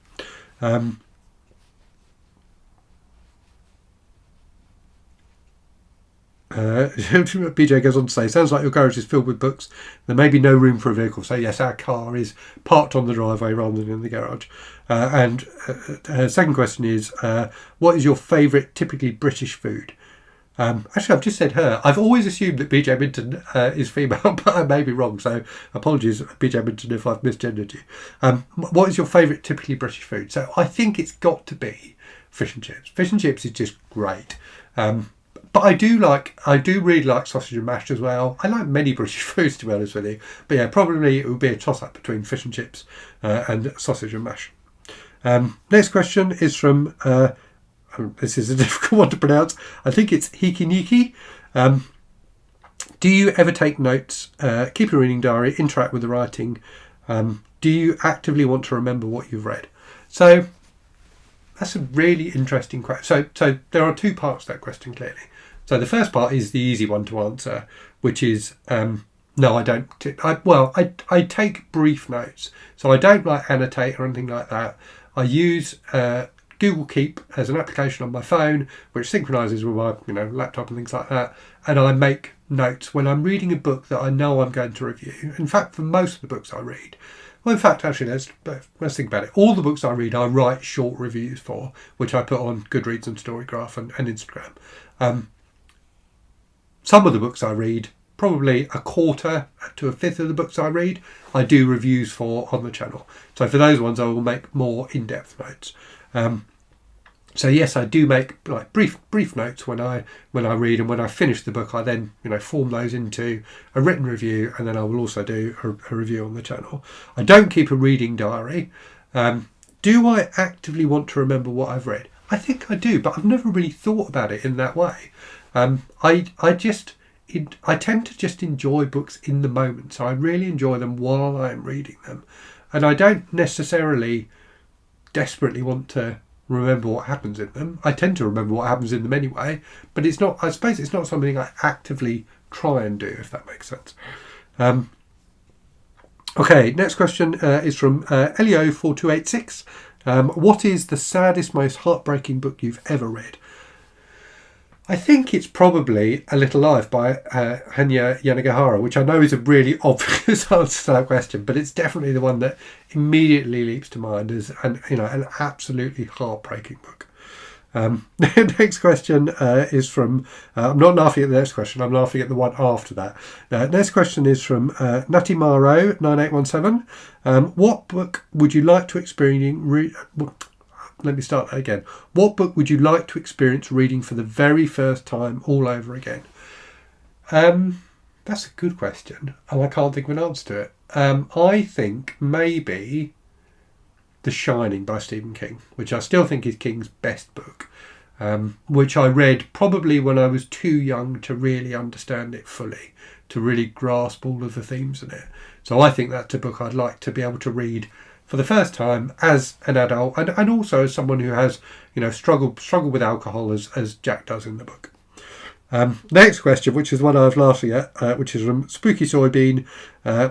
BJ goes on to say, sounds like your garage is filled with books. There may be no room for a vehicle. So yes, our car is parked on the driveway rather than in the garage. And her second question is, what is your favourite typically British food? Actually, I've just said her. I've always assumed that BJ Minton is female, but I may be wrong. So apologies, BJ Minton, if I've misgendered you. What is your favourite typically British food? So I think it's got to be fish and chips. Fish and chips is just great. But I do really like sausage and mash as well. I like many British foods, to be honest with you. But yeah, probably it would be a toss-up between fish and chips and sausage and mash. Next question is from... this is a difficult one to pronounce. I think it's Hiki Niki. Do you ever take notes, keep a reading diary, interact with the writing? Do you actively want to remember what you've read? So that's a really interesting question. So there are two parts to that question, clearly. So the first part is the easy one to answer, which is no, I don't. I take brief notes. So I don't like annotate or anything like that. I use Google Keep as an application on my phone, which synchronises with my laptop and things like that. And I make notes when I'm reading a book that I know I'm going to review. In fact, for most of the books I read, well, in fact, actually, let's think about it. All the books I read, I write short reviews for, which I put on Goodreads and Storygraph and Instagram. Some of the books I read, probably a quarter to a fifth of the books I read, I do reviews for on the channel. So for those ones, I will make more in-depth notes. So yes, I do make like brief notes when I read, and when I finish the book, I then form those into a written review, and then I will also do a review on the channel. I don't keep a reading diary. Do I actively want to remember what I've read? I think I do, but I've never really thought about it in that way. I tend to just enjoy books in the moment, so I really enjoy them while I'm reading them, and I don't necessarily desperately want to remember what happens in them. I tend to remember what happens in them anyway, but it's not. I suppose it's not something I actively try and do, if that makes sense. Okay, next question is from Elio4286. What is the saddest, most heartbreaking book you've ever read? I think it's probably A Little Life by Hanya Yanagihara, which I know is a really obvious answer to that question, but it's definitely the one that immediately leaps to mind as an absolutely heartbreaking book. The next question is from... I'm not laughing at the next question, I'm laughing at the one after that. Next question is from Natimaro9817. What book would you like to experience... Let me start that again. What book would you like to experience reading for the very first time all over again? That's a good question, and I can't think of an answer to it. I think maybe The Shining by Stephen King, which I still think is King's best book, which I read probably when I was too young to really understand it fully, to really grasp all of the themes in it. So I think that's a book I'd like to be able to read for the first time as an adult, and also as someone who has struggled with alcohol as Jack does in the book. Next question, which is one I was laughing at, which is from Spooky Soybean,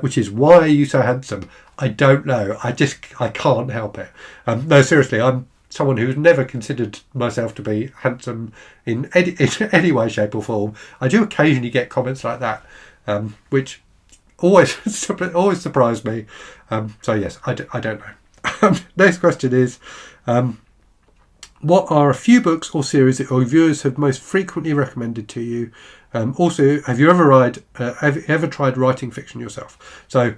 which is, why are you so handsome? I don't know. I can't help it. No, seriously, I'm someone who's never considered myself to be handsome in any way, shape or form. I do occasionally get comments like that, which always surprised me. So yes, I don't know. Next question is, what are a few books or series that your viewers have most frequently recommended to you? Also, have you ever tried writing fiction yourself? So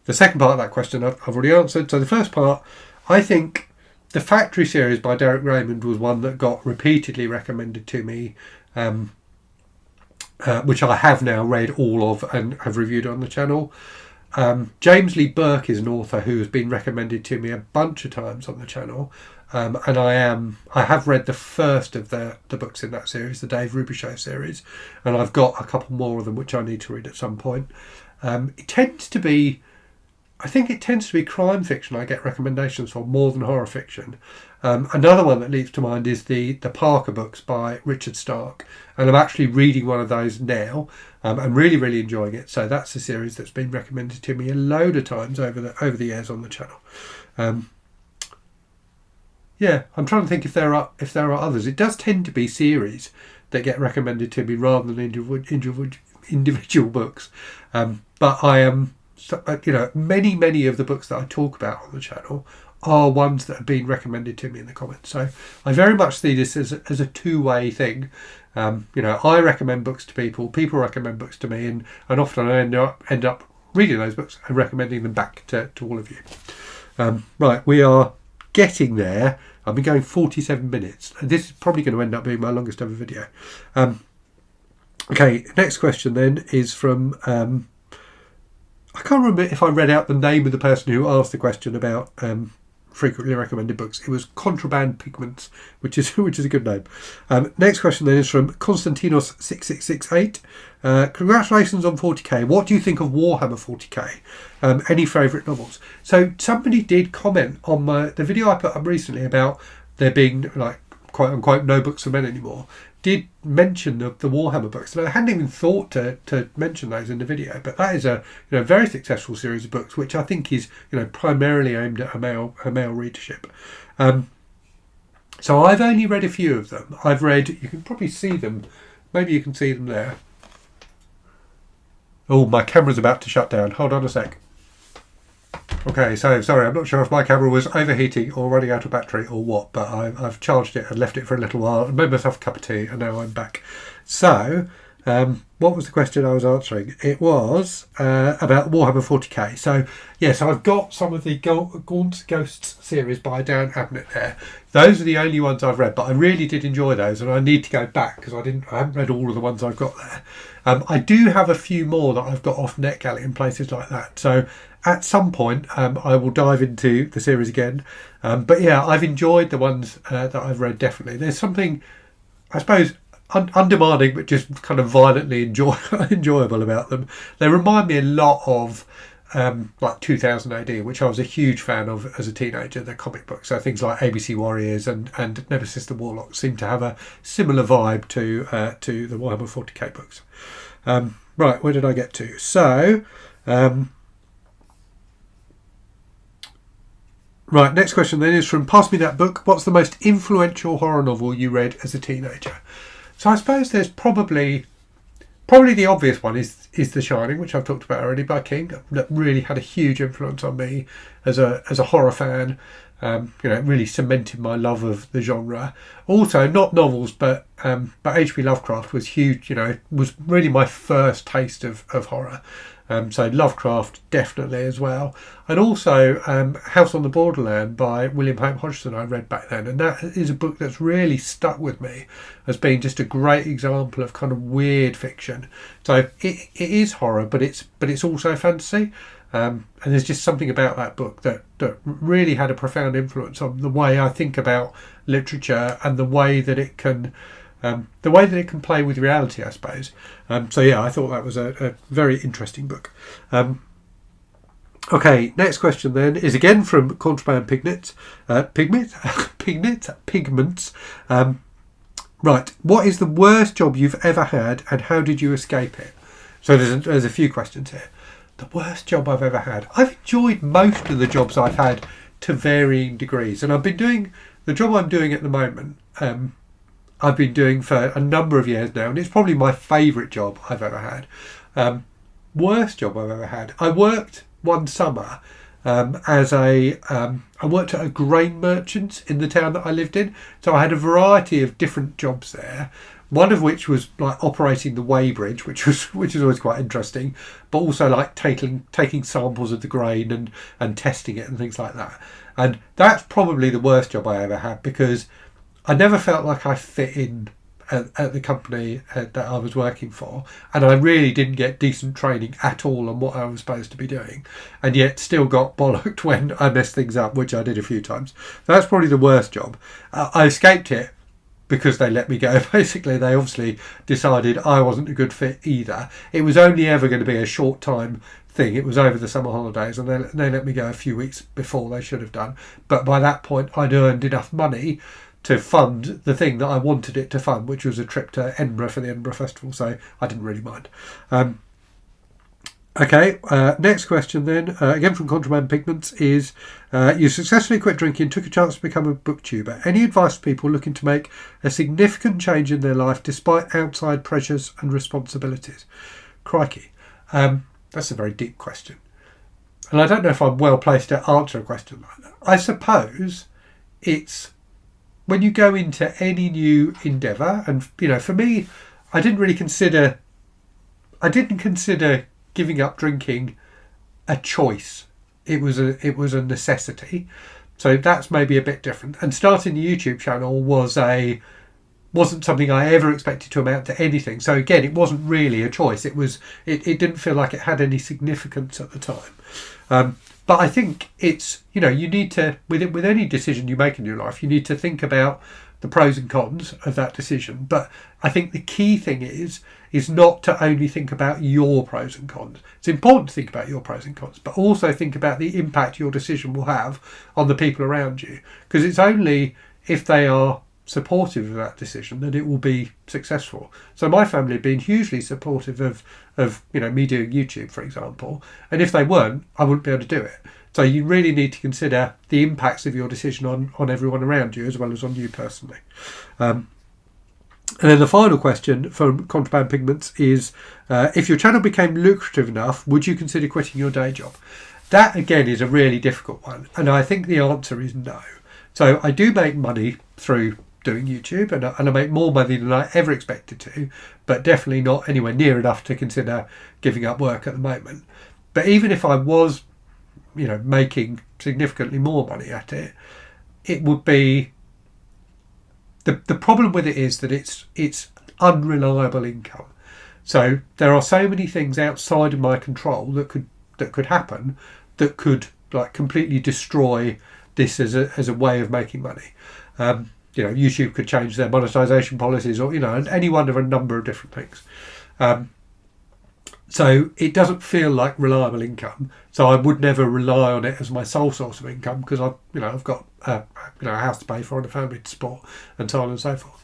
the second part of that question I've already answered. So the first part, I think the Factory series by Derek Raymond was one that got repeatedly recommended to me, which I have now read all of and have reviewed on the channel. James Lee Burke is an author who has been recommended to me a bunch of times on the channel, and I have read the first of the books in that series, the Dave Ruby-Show series, and I've got a couple more of them which I need to read at some point. It tends to be crime fiction I get recommendations for more than horror fiction. Another one that leaps to mind is the Parker books by Richard Stark, and I'm actually reading one of those now. I'm really, really enjoying it. So that's a series that's been recommended to me a load of times over the years on the channel. Yeah, I'm trying to think if there are others. It does tend to be series that get recommended to me rather than individual books. But I am many of the books that I talk about on the channel are ones that have been recommended to me in the comments. So I very much see this as a two-way thing. I recommend books to people recommend books to me, and often I end up reading those books and recommending them back to all of you. Right, we are getting there. I've been going 47 minutes. This is probably going to end up being my longest ever video. Okay, next question then is from... I can't remember if I read out the name of the person who asked the question about frequently recommended books. It was Contraband Pigments, which is a good name. Next question then is from Konstantinos6668. Congratulations on 40k. What do you think of Warhammer 40k? Any favourite novels? So somebody did comment on the video I put up recently about there being, like, quote unquote no books for men anymore. Did mention the Warhammer books, and I hadn't even thought to mention those in the video, but that is a very successful series of books, which I think is primarily aimed at a male readership. So I've only read a few of them. I've read, you can probably see them, maybe you can see them there. Oh, my camera's about to shut down. Hold on a sec. Okay, so sorry, I'm not sure if my camera was overheating or running out of battery or what, but I've charged it and left it for a little while. I made myself a cup of tea and now I'm back. So, what was the question I was answering? It was about Warhammer 40k. So, yes, I've got some of the Gaunt's Ghosts series by Dan Abnett there. Those are the only ones I've read, but I really did enjoy those, and I need to go back because I haven't read all of the ones I've got there. I do have a few more that I've got off NetGalley and places like that. So at some point, I will dive into the series again. But yeah, I've enjoyed the ones that I've read, definitely. There's something, I suppose, undemanding, but just kind of violently enjoyable about them. They remind me a lot of like 2000 AD, which I was a huge fan of as a teenager, the comic books. So things like ABC Warriors and Nemesis the Warlock seem to have a similar vibe to the Warhammer 40k books. Right, where did I get to? So, right, next question then is from Pass Me That Book. What's the most influential horror novel you read as a teenager? So I suppose there's probably the obvious one is The Shining, which I've talked about already, by King. That really had a huge influence on me as a horror fan. It really cemented my love of the genre. Also, not novels, but H.P. Lovecraft was huge. Was really my first taste of horror. So Lovecraft definitely as well, and also House on the Borderland by William Hope Hodgson I read back then, and that is a book that's really stuck with me as being just a great example of kind of weird fiction. So it is horror, but it's also fantasy, and there's just something about that book that really had a profound influence on the way I think about literature and the way that it can play with reality, I suppose. So yeah, I thought that was a very interesting book. Okay, next question then is again from Contraband Pigments. Right, what is the worst job you've ever had, and how did you escape it? So there's a few questions here. The worst job I've ever had. I've enjoyed most of the jobs I've had to varying degrees, and I've been doing the job I'm doing at the moment. I've been doing for a number of years now, and it's probably my favourite job I've ever had. Worst job I've ever had. I worked one summer I worked at a grain merchant in the town that I lived in, so I had a variety of different jobs there. One of which was like operating the weighbridge, which is always quite interesting, but also like taking samples of the grain and testing it and things like that. And that's probably the worst job I ever had, because I never felt like I fit in at the company that I was working for, and I really didn't get decent training at all on what I was supposed to be doing, and yet still got bollocked when I messed things up, which I did a few times. So that's probably the worst job. I escaped it because they let me go. Basically, they obviously decided I wasn't a good fit either. It was only ever going to be a short time thing. It was over the summer holidays, and they let me go a few weeks before they should have done. But by that point, I'd earned enough money to fund the thing that I wanted it to fund, which was a trip to Edinburgh for the Edinburgh Festival, so I didn't really mind. Okay, next question then, again from Contraband Pigments, is you successfully quit drinking, took a chance to become a booktuber. Any advice for people looking to make a significant change in their life despite outside pressures and responsibilities? Crikey, that's a very deep question. and I don't know if I'm well placed to answer a question like that. I suppose it's when you go into any new endeavour, and for me, I didn't consider giving up drinking a choice. It was a necessity. So that's maybe a bit different. And starting the YouTube channel wasn't something I ever expected to amount to anything. So again, it wasn't really a choice. It didn't feel like it had any significance at the time. But I think it's, you need to, with any decision you make in your life, you need to think about the pros and cons of that decision. But I think the key thing is not to only think about your pros and cons. It's important to think about your pros and cons, but also think about the impact your decision will have on the people around you. Because it's only if they are supportive of that decision that it will be successful. So my family have been hugely supportive of me doing YouTube, for example, and if they weren't, I wouldn't be able to do it. So you really need to consider the impacts of your decision on everyone around you as well as on you personally. And then the final question from Contraband Pigments is, if your channel became lucrative enough, would you consider quitting your day job? That again is a really difficult one, and I think the answer is no. So I do make money through doing YouTube, and I make more money than I ever expected to, but definitely not anywhere near enough to consider giving up work at the moment. But even if I was, making significantly more money at it, it would be the problem with it is that it's unreliable income. So there are so many things outside of my control that could happen that could completely destroy this as a way of making money. YouTube could change their monetization policies, or any one of a number of different things. So it doesn't feel like reliable income. So I would never rely on it as my sole source of income, because I've got a house to pay for and a family to support, and so on and so forth.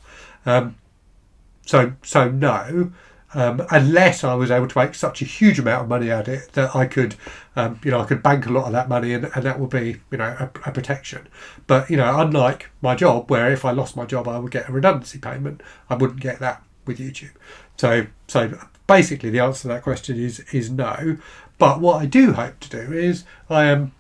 So no. Unless I was able to make such a huge amount of money at it that I could bank a lot of that money, and that would be, a protection. But, unlike my job, where if I lost my job, I would get a redundancy payment, I wouldn't get that with YouTube. So basically the answer to that question is no. But what I do hope to do is I'm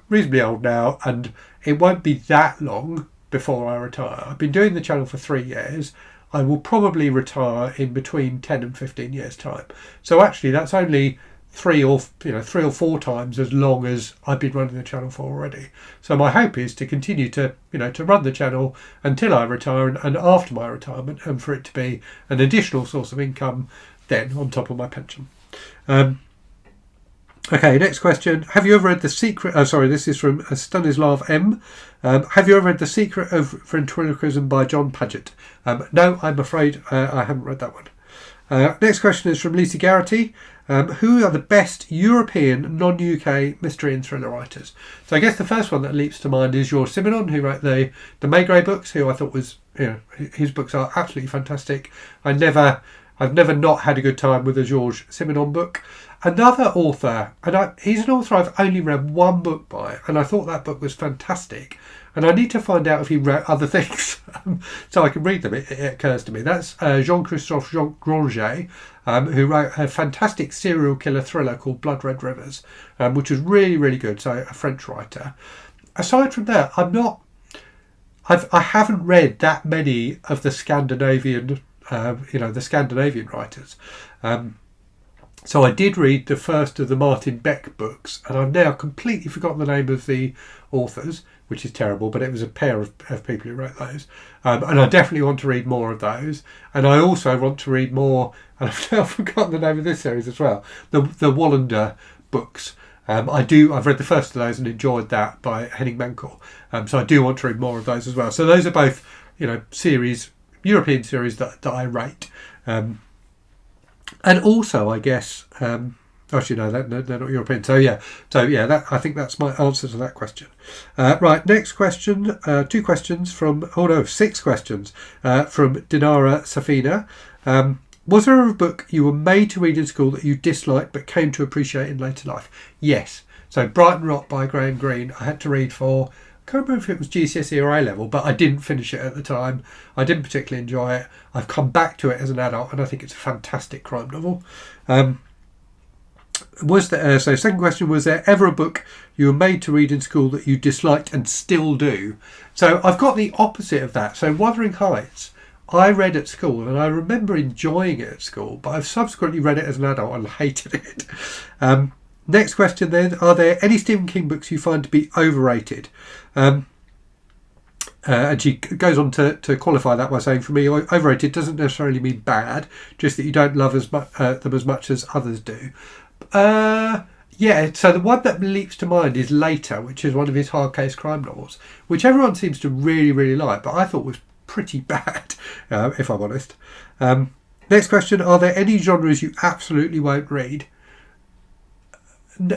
reasonably old now, and it won't be that long before I retire. I've been doing the channel for 3 years. I will probably retire in between 10 and 15 years' time. So actually that's only three or four times as long as I've been running the channel for already. So my hope is to continue to run the channel until I retire, and after my retirement, and for it to be an additional source of income then on top of my pension. Okay, next question. Have you ever read The Secret... this is from Stanislav M. Have you ever read The Secret of Ventriloquism by John Paget? No, I'm afraid I haven't read that one. Next question is from Lisa Garrity. Who are the best European, non-UK mystery and thriller writers? So I guess the first one that leaps to mind is Georges Simenon, who wrote the Maigret books, who I thought was... his books are absolutely fantastic. I've never not had a good time with a Georges Simenon book. Another author, and he's an author I've only read one book by, and I thought that book was fantastic, and I need to find out if he wrote other things so I can read them, it occurs to me. That's Jean-Christophe Granger, who wrote a fantastic serial killer thriller called Blood Red Rivers, which was really, really good, so a French writer. Aside from that, I haven't read that many of the Scandinavian writers. So I did read the first of the Martin Beck books, and I've now completely forgotten the name of the authors, which is terrible, but it was a pair of people who wrote those. And I definitely want to read more of those. And I also want to read more, and I've now forgotten the name of this series as well, the Wallander books. I've read the first of those and enjoyed that, by Henning Mankell. So I do want to read more of those as well. So those are both, European series that I rate. And also, I guess, actually no, they're not European. I think that's my answer to that question. Right, next question. 6 questions from Dinara Safina. Was there a book you were made to read in school that you disliked but came to appreciate in later life? Yes. So Brighton Rock by Graham Greene, I had to read for... I can't remember if it was GCSE or A-level, but I didn't finish it at the time. I didn't particularly enjoy it. I've come back to it as an adult, and I think it's a fantastic crime novel. Was there, so second question, was there ever a book you were made to read in school that you disliked and still do? So I've got the opposite of that. So Wuthering Heights, I read at school and I remember enjoying it at school, but I've subsequently read it as an adult and hated it. Next question then, are there any Stephen King books you find to be overrated? And she goes on to qualify that by saying, for me, overrated doesn't necessarily mean bad, just that you don't love them as much as others do. Yeah, so the one that leaps to mind is Later, which is one of his hard case crime novels, which everyone seems to really, really like, but I thought was pretty bad, if I'm honest. Next question, are there any genres you absolutely won't read?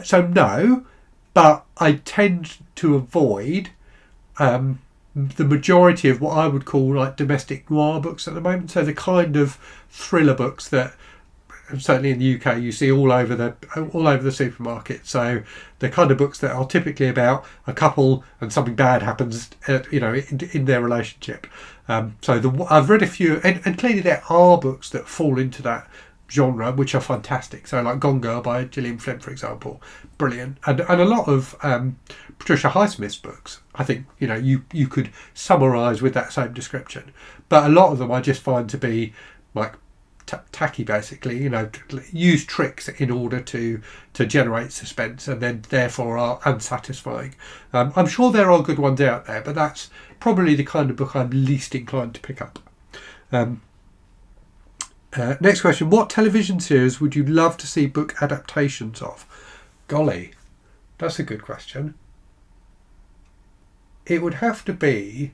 So no, but I tend to avoid the majority of what I would call like domestic noir books at the moment. So the kind of thriller books that certainly in the UK you see all over the supermarket. So the kind of books that are typically about a couple and something bad happens, in their relationship. I've read a few, and clearly there are books that fall into that genre which are fantastic. So like Gone Girl by Gillian Flynn, for example, brilliant, and a lot of Patricia Highsmith's books, I think you could summarise with that same description. But a lot of them I just find to be like tacky, basically. Use tricks in order to generate suspense, and then therefore are unsatisfying. I'm sure there are good ones out there, but that's probably the kind of book I'm least inclined to pick up. Next question, what television series would you love to see book adaptations of? Golly, that's a good question. It would have to be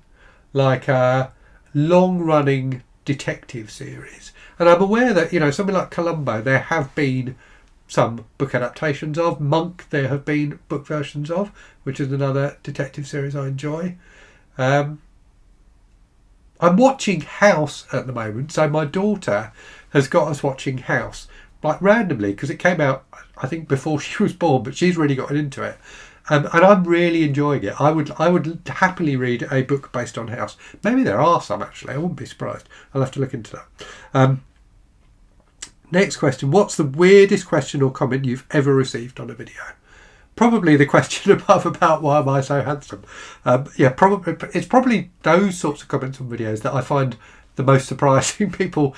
like a long-running detective series. And I'm aware that, something like Columbo, there have been some book adaptations of. Monk, there have been book versions of, which is another detective series I enjoy. I'm watching House at the moment, so my daughter has got us watching House, like randomly, because it came out, I think, before she was born, but she's really gotten into it. And I'm really enjoying it. I would happily read a book based on House. Maybe there are some, actually. I wouldn't be surprised. I'll have to look into that. Next question. What's the weirdest question or comment you've ever received on a video? Probably the question above about why am I so handsome. Probably it's probably those sorts of comments on videos that I find the most surprising. People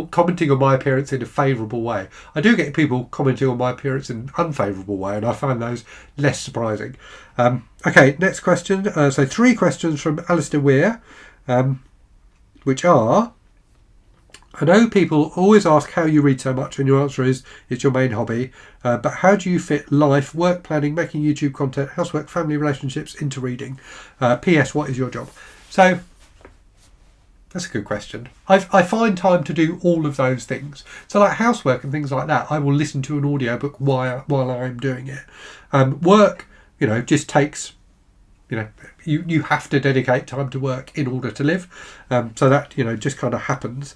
commenting on my appearance in a favourable way. I do get people commenting on my appearance in an unfavourable way, and I find those less surprising. Okay, next question. So 3 questions from Alistair Weir, which are, I know people always ask how you read so much, and your answer is it's your main hobby, but how do you fit life, work planning, making YouTube content, housework, family relationships into reading? P.S. What is your job? So that's a good question. I find time to do all of those things. So like housework and things like that, I will listen to an audiobook while I'm doing it. Work, just takes, you have to dedicate time to work in order to live. So that, just kind of happens.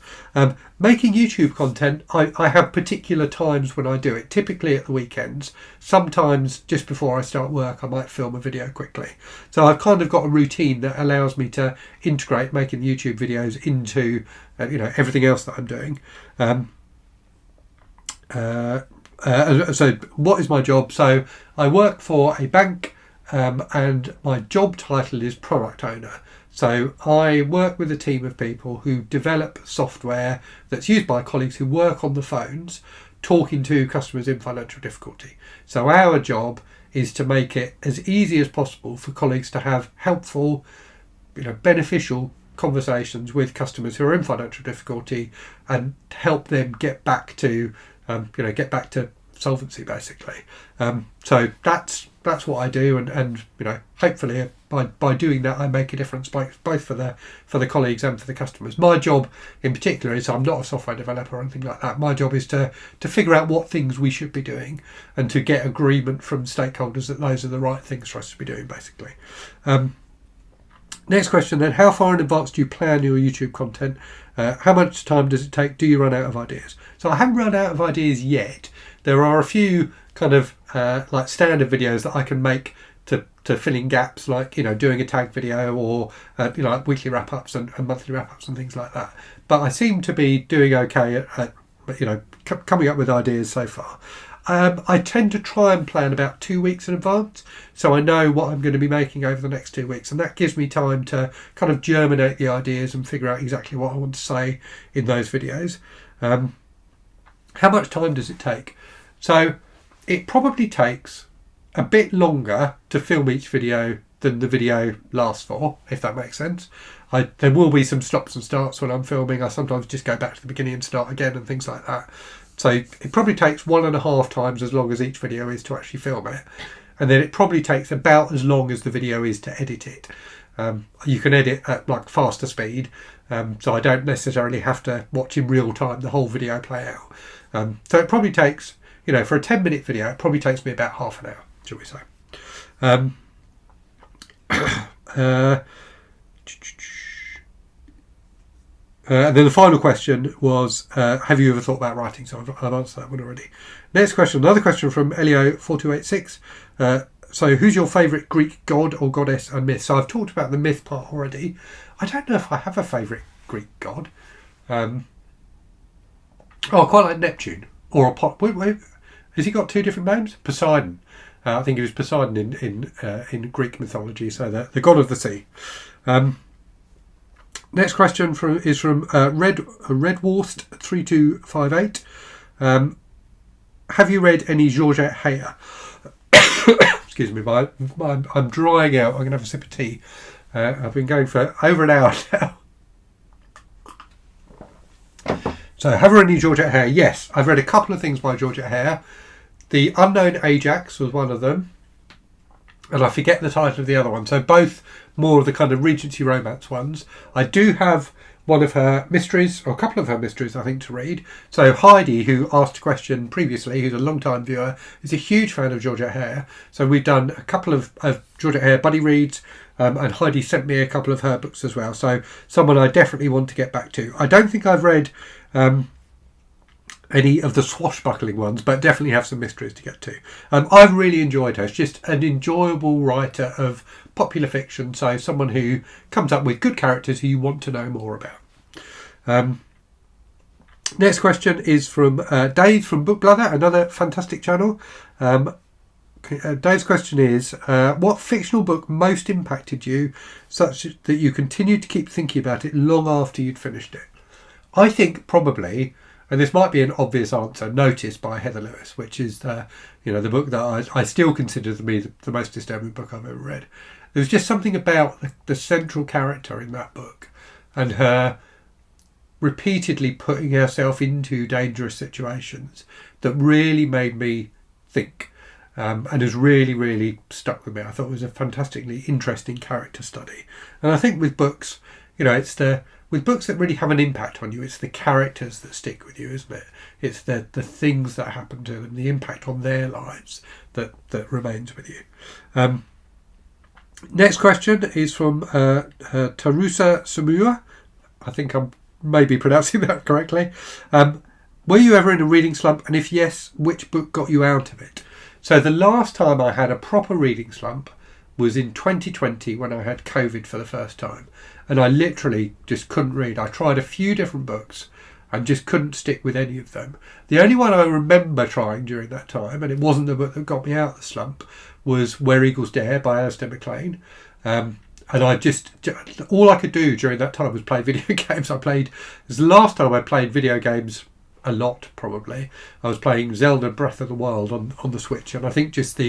Making YouTube content, I have particular times when I do it, typically at the weekends. Sometimes just before I start work, I might film a video quickly. So I've kind of got a routine that allows me to integrate making YouTube videos into, everything else that I'm doing. So what is my job? So I work for a bank, and my job title is product owner. So I work with a team of people who develop software that's used by colleagues who work on the phones talking to customers in financial difficulty. So our job is to make it as easy as possible for colleagues to have helpful, beneficial conversations with customers who are in financial difficulty and help them get back to solvency, basically. So that's what I do, and hopefully by doing that I make a difference both for the colleagues and for the customers. My job in particular is, I'm not a software developer or anything like that. My job is to figure out what things we should be doing and to get agreement from stakeholders that those are the right things for us to be doing, basically. Next question then, how far in advance do you plan your YouTube content? How much time does it take? Do you run out of ideas? So I haven't run out of ideas yet. There are a few kind of like standard videos that I can make to fill in gaps, like doing a tag video or like weekly wrap-ups and monthly wrap-ups and things like that. But I seem to be doing okay at coming up with ideas so far. I tend to try and plan about 2 weeks in advance, so I know what I'm going to be making over the next 2 weeks, and that gives me time to kind of germinate the ideas and figure out exactly what I want to say in those videos. How much time does it take? So it probably takes a bit longer to film each video than the video lasts for, if that makes sense. There will be some stops and starts when I'm filming. I sometimes just go back to the beginning and start again and things like that. So it probably takes 1.5 times as long as each video is to actually film it. And then it probably takes about as long as the video is to edit it. You can edit at like faster speed, so I don't necessarily have to watch in real time the whole video play out. So it probably takes, for a 10-minute video, it probably takes me about half an hour, shall we say. And then the final question was, have you ever thought about writing? So I've answered that one already. Next question, another question from Elio4286. So who's your favourite Greek god or goddess and myth? So I've talked about the myth part already. I don't know if I have a favourite Greek god. I quite like Neptune. Or wait, has he got 2 different names? Poseidon. I think it was Poseidon in Greek mythology, so the god of the sea. Next question is from Redwurst3258. Have you read any Georgette Heyer? Excuse me, I'm drying out. I'm going to have a sip of tea. I've been going for over an hour now. So, have I read any Georgette Heyer? Yes, I've read a couple of things by Georgette Heyer. The Unknown Ajax was one of them. And I forget the title of the other one. So both more of the kind of Regency romance ones. I do have one of her mysteries, or a couple of her mysteries, I think, to read. So Heidi, who asked a question previously, who's a long-time viewer, is a huge fan of Georgette Heyer. So we've done a couple of Georgette Heyer buddy reads, and Heidi sent me a couple of her books as well. So someone I definitely want to get back to. I don't think I've read any of the swashbuckling ones, but definitely have some mysteries to get to. I've really enjoyed her. She's just an enjoyable writer of popular fiction, so someone who comes up with good characters who you want to know more about. Next question is from Dave from Book Blather, another fantastic channel. Dave's question is, what fictional book most impacted you such that you continued to keep thinking about it long after you'd finished it? I think probably, and this might be an obvious answer, Notice by Heather Lewis, which is the book that I still consider to be the most disturbing book I've ever read. There's just something about the central character in that book and her repeatedly putting herself into dangerous situations that really made me think, and has really, really stuck with me. I thought it was a fantastically interesting character study. And I think with books, with books that really have an impact on you, it's the characters that stick with you, isn't it? It's the things that happen to them, the impact on their lives that remains with you. Next question is from Tarusa Samua. I think I'm maybe pronouncing that correctly. Were you ever in a reading slump? And if yes, which book got you out of it? So the last time I had a proper reading slump was in 2020 when I had COVID for the first time. And I literally just couldn't read. I tried a few different books and just couldn't stick with any of them. The only one I remember trying during that time, and it wasn't the book that got me out of the slump, was Where Eagles Dare by Alistair MacLean. And all I could do during that time was play video games. It was the last time I played video games a lot, probably. I was playing Zelda Breath of the Wild on the Switch, and I think just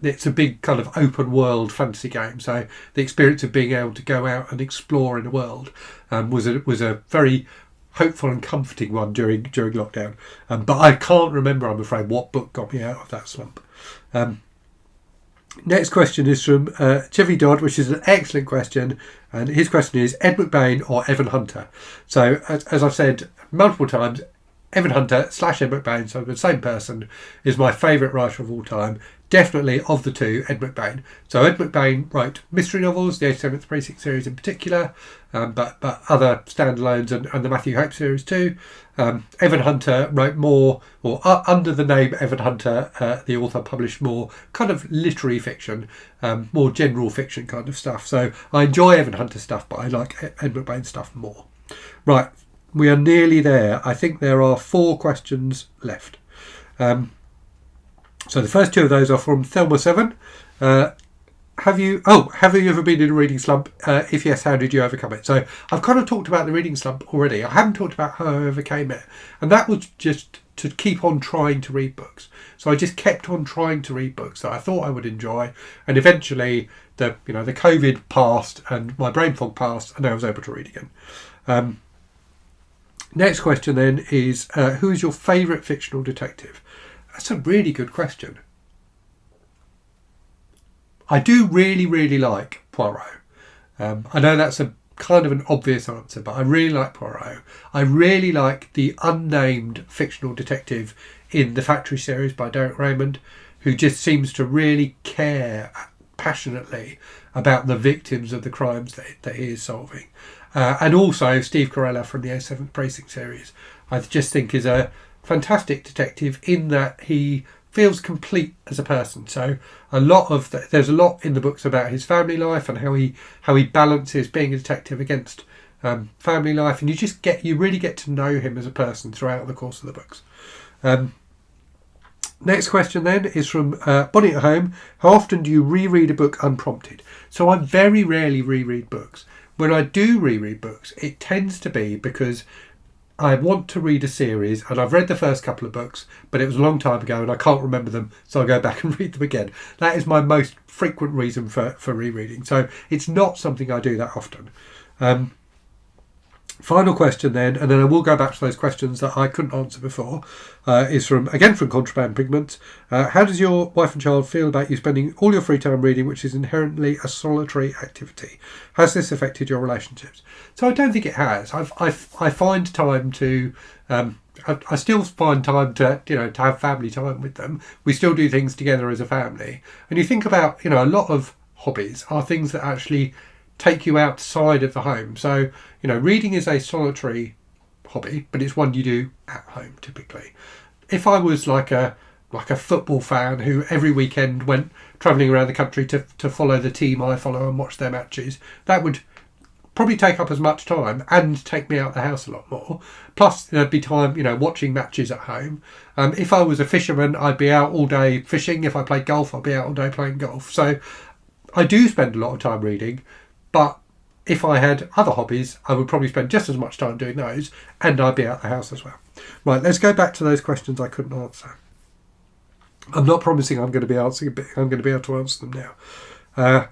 it's a big kind of open world fantasy game, so the experience of being able to go out and explore in the world was a very hopeful and comforting one during lockdown. But I can't remember, I'm afraid, what book got me out of that slump. Next question is from Chevy Dodd, which is an excellent question, and his question is Ed McBain or Evan Hunter. So as I've said multiple times, Evan Hunter / Ed McBain, so the same person, is my favourite writer of all time. Definitely of the two, Ed McBain. So Ed McBain wrote mystery novels, the 87th Precinct series in particular, but other standalones and the Matthew Hope series too. Evan Hunter wrote more, or under the name Evan Hunter, the author published more kind of literary fiction, more general fiction kind of stuff. So I enjoy Evan Hunter stuff, but I like Ed McBain stuff more. Right, we are nearly there. I think there are 4 questions left. So the first two of those are from Thelma7. Have you ever been in a reading slump? If yes, how did you overcome it? So I've kind of talked about the reading slump already. I haven't talked about how I overcame it. And that was just to keep on trying to read books. So I just kept on trying to read books that I thought I would enjoy. And eventually the COVID passed and my brain fog passed and I was able to read again. Next question then is, who is your favourite fictional detective? That's a really good question. I do really, really like Poirot. I know that's a kind of an obvious answer, but I really like Poirot. I really like the unnamed fictional detective in the Factory series by Derek Raymond, who just seems to really care passionately about the victims of the crimes that he is solving. And also Steve Carella from the 7th Precinct series, I just think is a fantastic detective in that he feels complete as a person. So there's a lot in the books about his family life and how he balances being a detective against family life, and you really get to know him as a person throughout the course of the books. Next question then is from Bonnie at Home. How often do you reread a book unprompted? So I very rarely reread books. When I do reread books, it tends to be because I want to read a series and I've read the first couple of books, but it was a long time ago and I can't remember them, so I go back and read them again. That is my most frequent reason for rereading. So it's not something I do that often. Final question then, and then I will go back to those questions that I couldn't answer before, is from Contraband Pigments. How does your wife and child feel about you spending all your free time reading, which is inherently a solitary activity? Has this affected your relationships? So I don't think it has. I find time to... I still find time to have family time with them. We still do things together as a family. And you think about, a lot of hobbies are things that actually take you outside of the home. So, reading is a solitary hobby, but it's one you do at home typically. If I was like a football fan who every weekend went travelling around the country to follow the team I follow and watch their matches, that would probably take up as much time and take me out of the house a lot more. Plus there'd be time, watching matches at home. If I was a fisherman, I'd be out all day fishing. If I played golf, I'd be out all day playing golf. So I do spend a lot of time reading. But if I had other hobbies, I would probably spend just as much time doing those, and I'd be out of the house as well. Right, let's go back to those questions I couldn't answer. I'm not promising I'm going to be able to answer them now.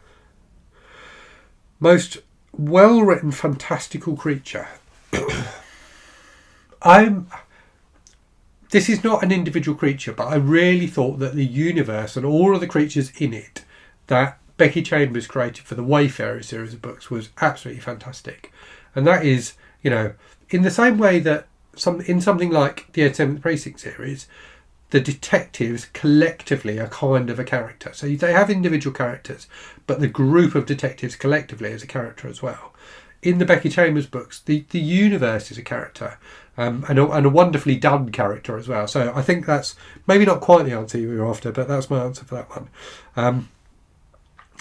Most well-written fantastical creature. This is not an individual creature, but I really thought that the universe and all of the creatures in it that Becky Chambers created for the Wayfarer series of books was absolutely fantastic. And that is, in the same way that in something like the 7th Precinct series, the detectives collectively are kind of a character. So they have individual characters, but the group of detectives collectively is a character as well. In the Becky Chambers books, the universe is a character, and a wonderfully done character as well. So I think that's maybe not quite the answer you were after, but that's my answer for that one.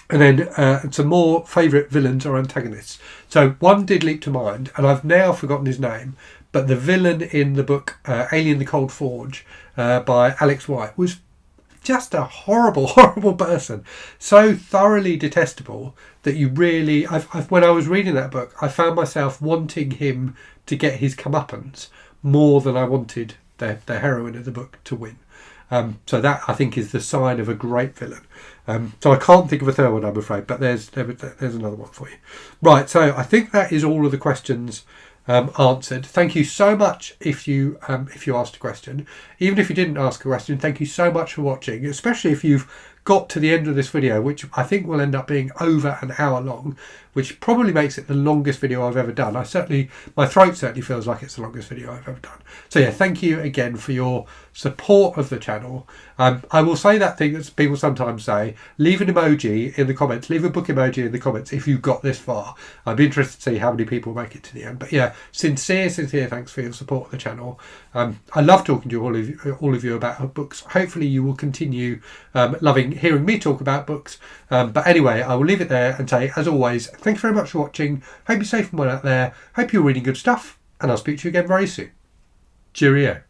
And then some more favourite villains or antagonists. So one did leap to mind, and I've now forgotten his name, but the villain in the book Alien the Cold Forge by Alex White was just a horrible, horrible person. So thoroughly detestable that you really... when I was reading that book, I found myself wanting him to get his comeuppance more than I wanted the heroine of the book to win. So that, I think, is the sign of a great villain. So I can't think of a third one, I'm afraid, but there's another one for you. Right, so I think that is all of the questions answered. Thank you so much if you asked a question. Even if you didn't ask a question, thank you so much for watching, especially if you've got to the end of this video, which I think will end up being over an hour long, which probably makes it the longest video I've ever done. My throat certainly feels like it's the longest video I've ever done. So yeah, thank you again for your support of the channel. I will say that thing that people sometimes say, leave an emoji in the comments, leave a book emoji in the comments if you've got this far. I'd be interested to see how many people make it to the end. But yeah, sincere thanks for your support of the channel. I love talking to all of you about books. Hopefully you will continue loving hearing me talk about books. But anyway, I will leave it there and say, as always, thank you very much for watching. Hope you're safe and well out there. Hope you're reading good stuff, and I'll speak to you again very soon. Cheerio.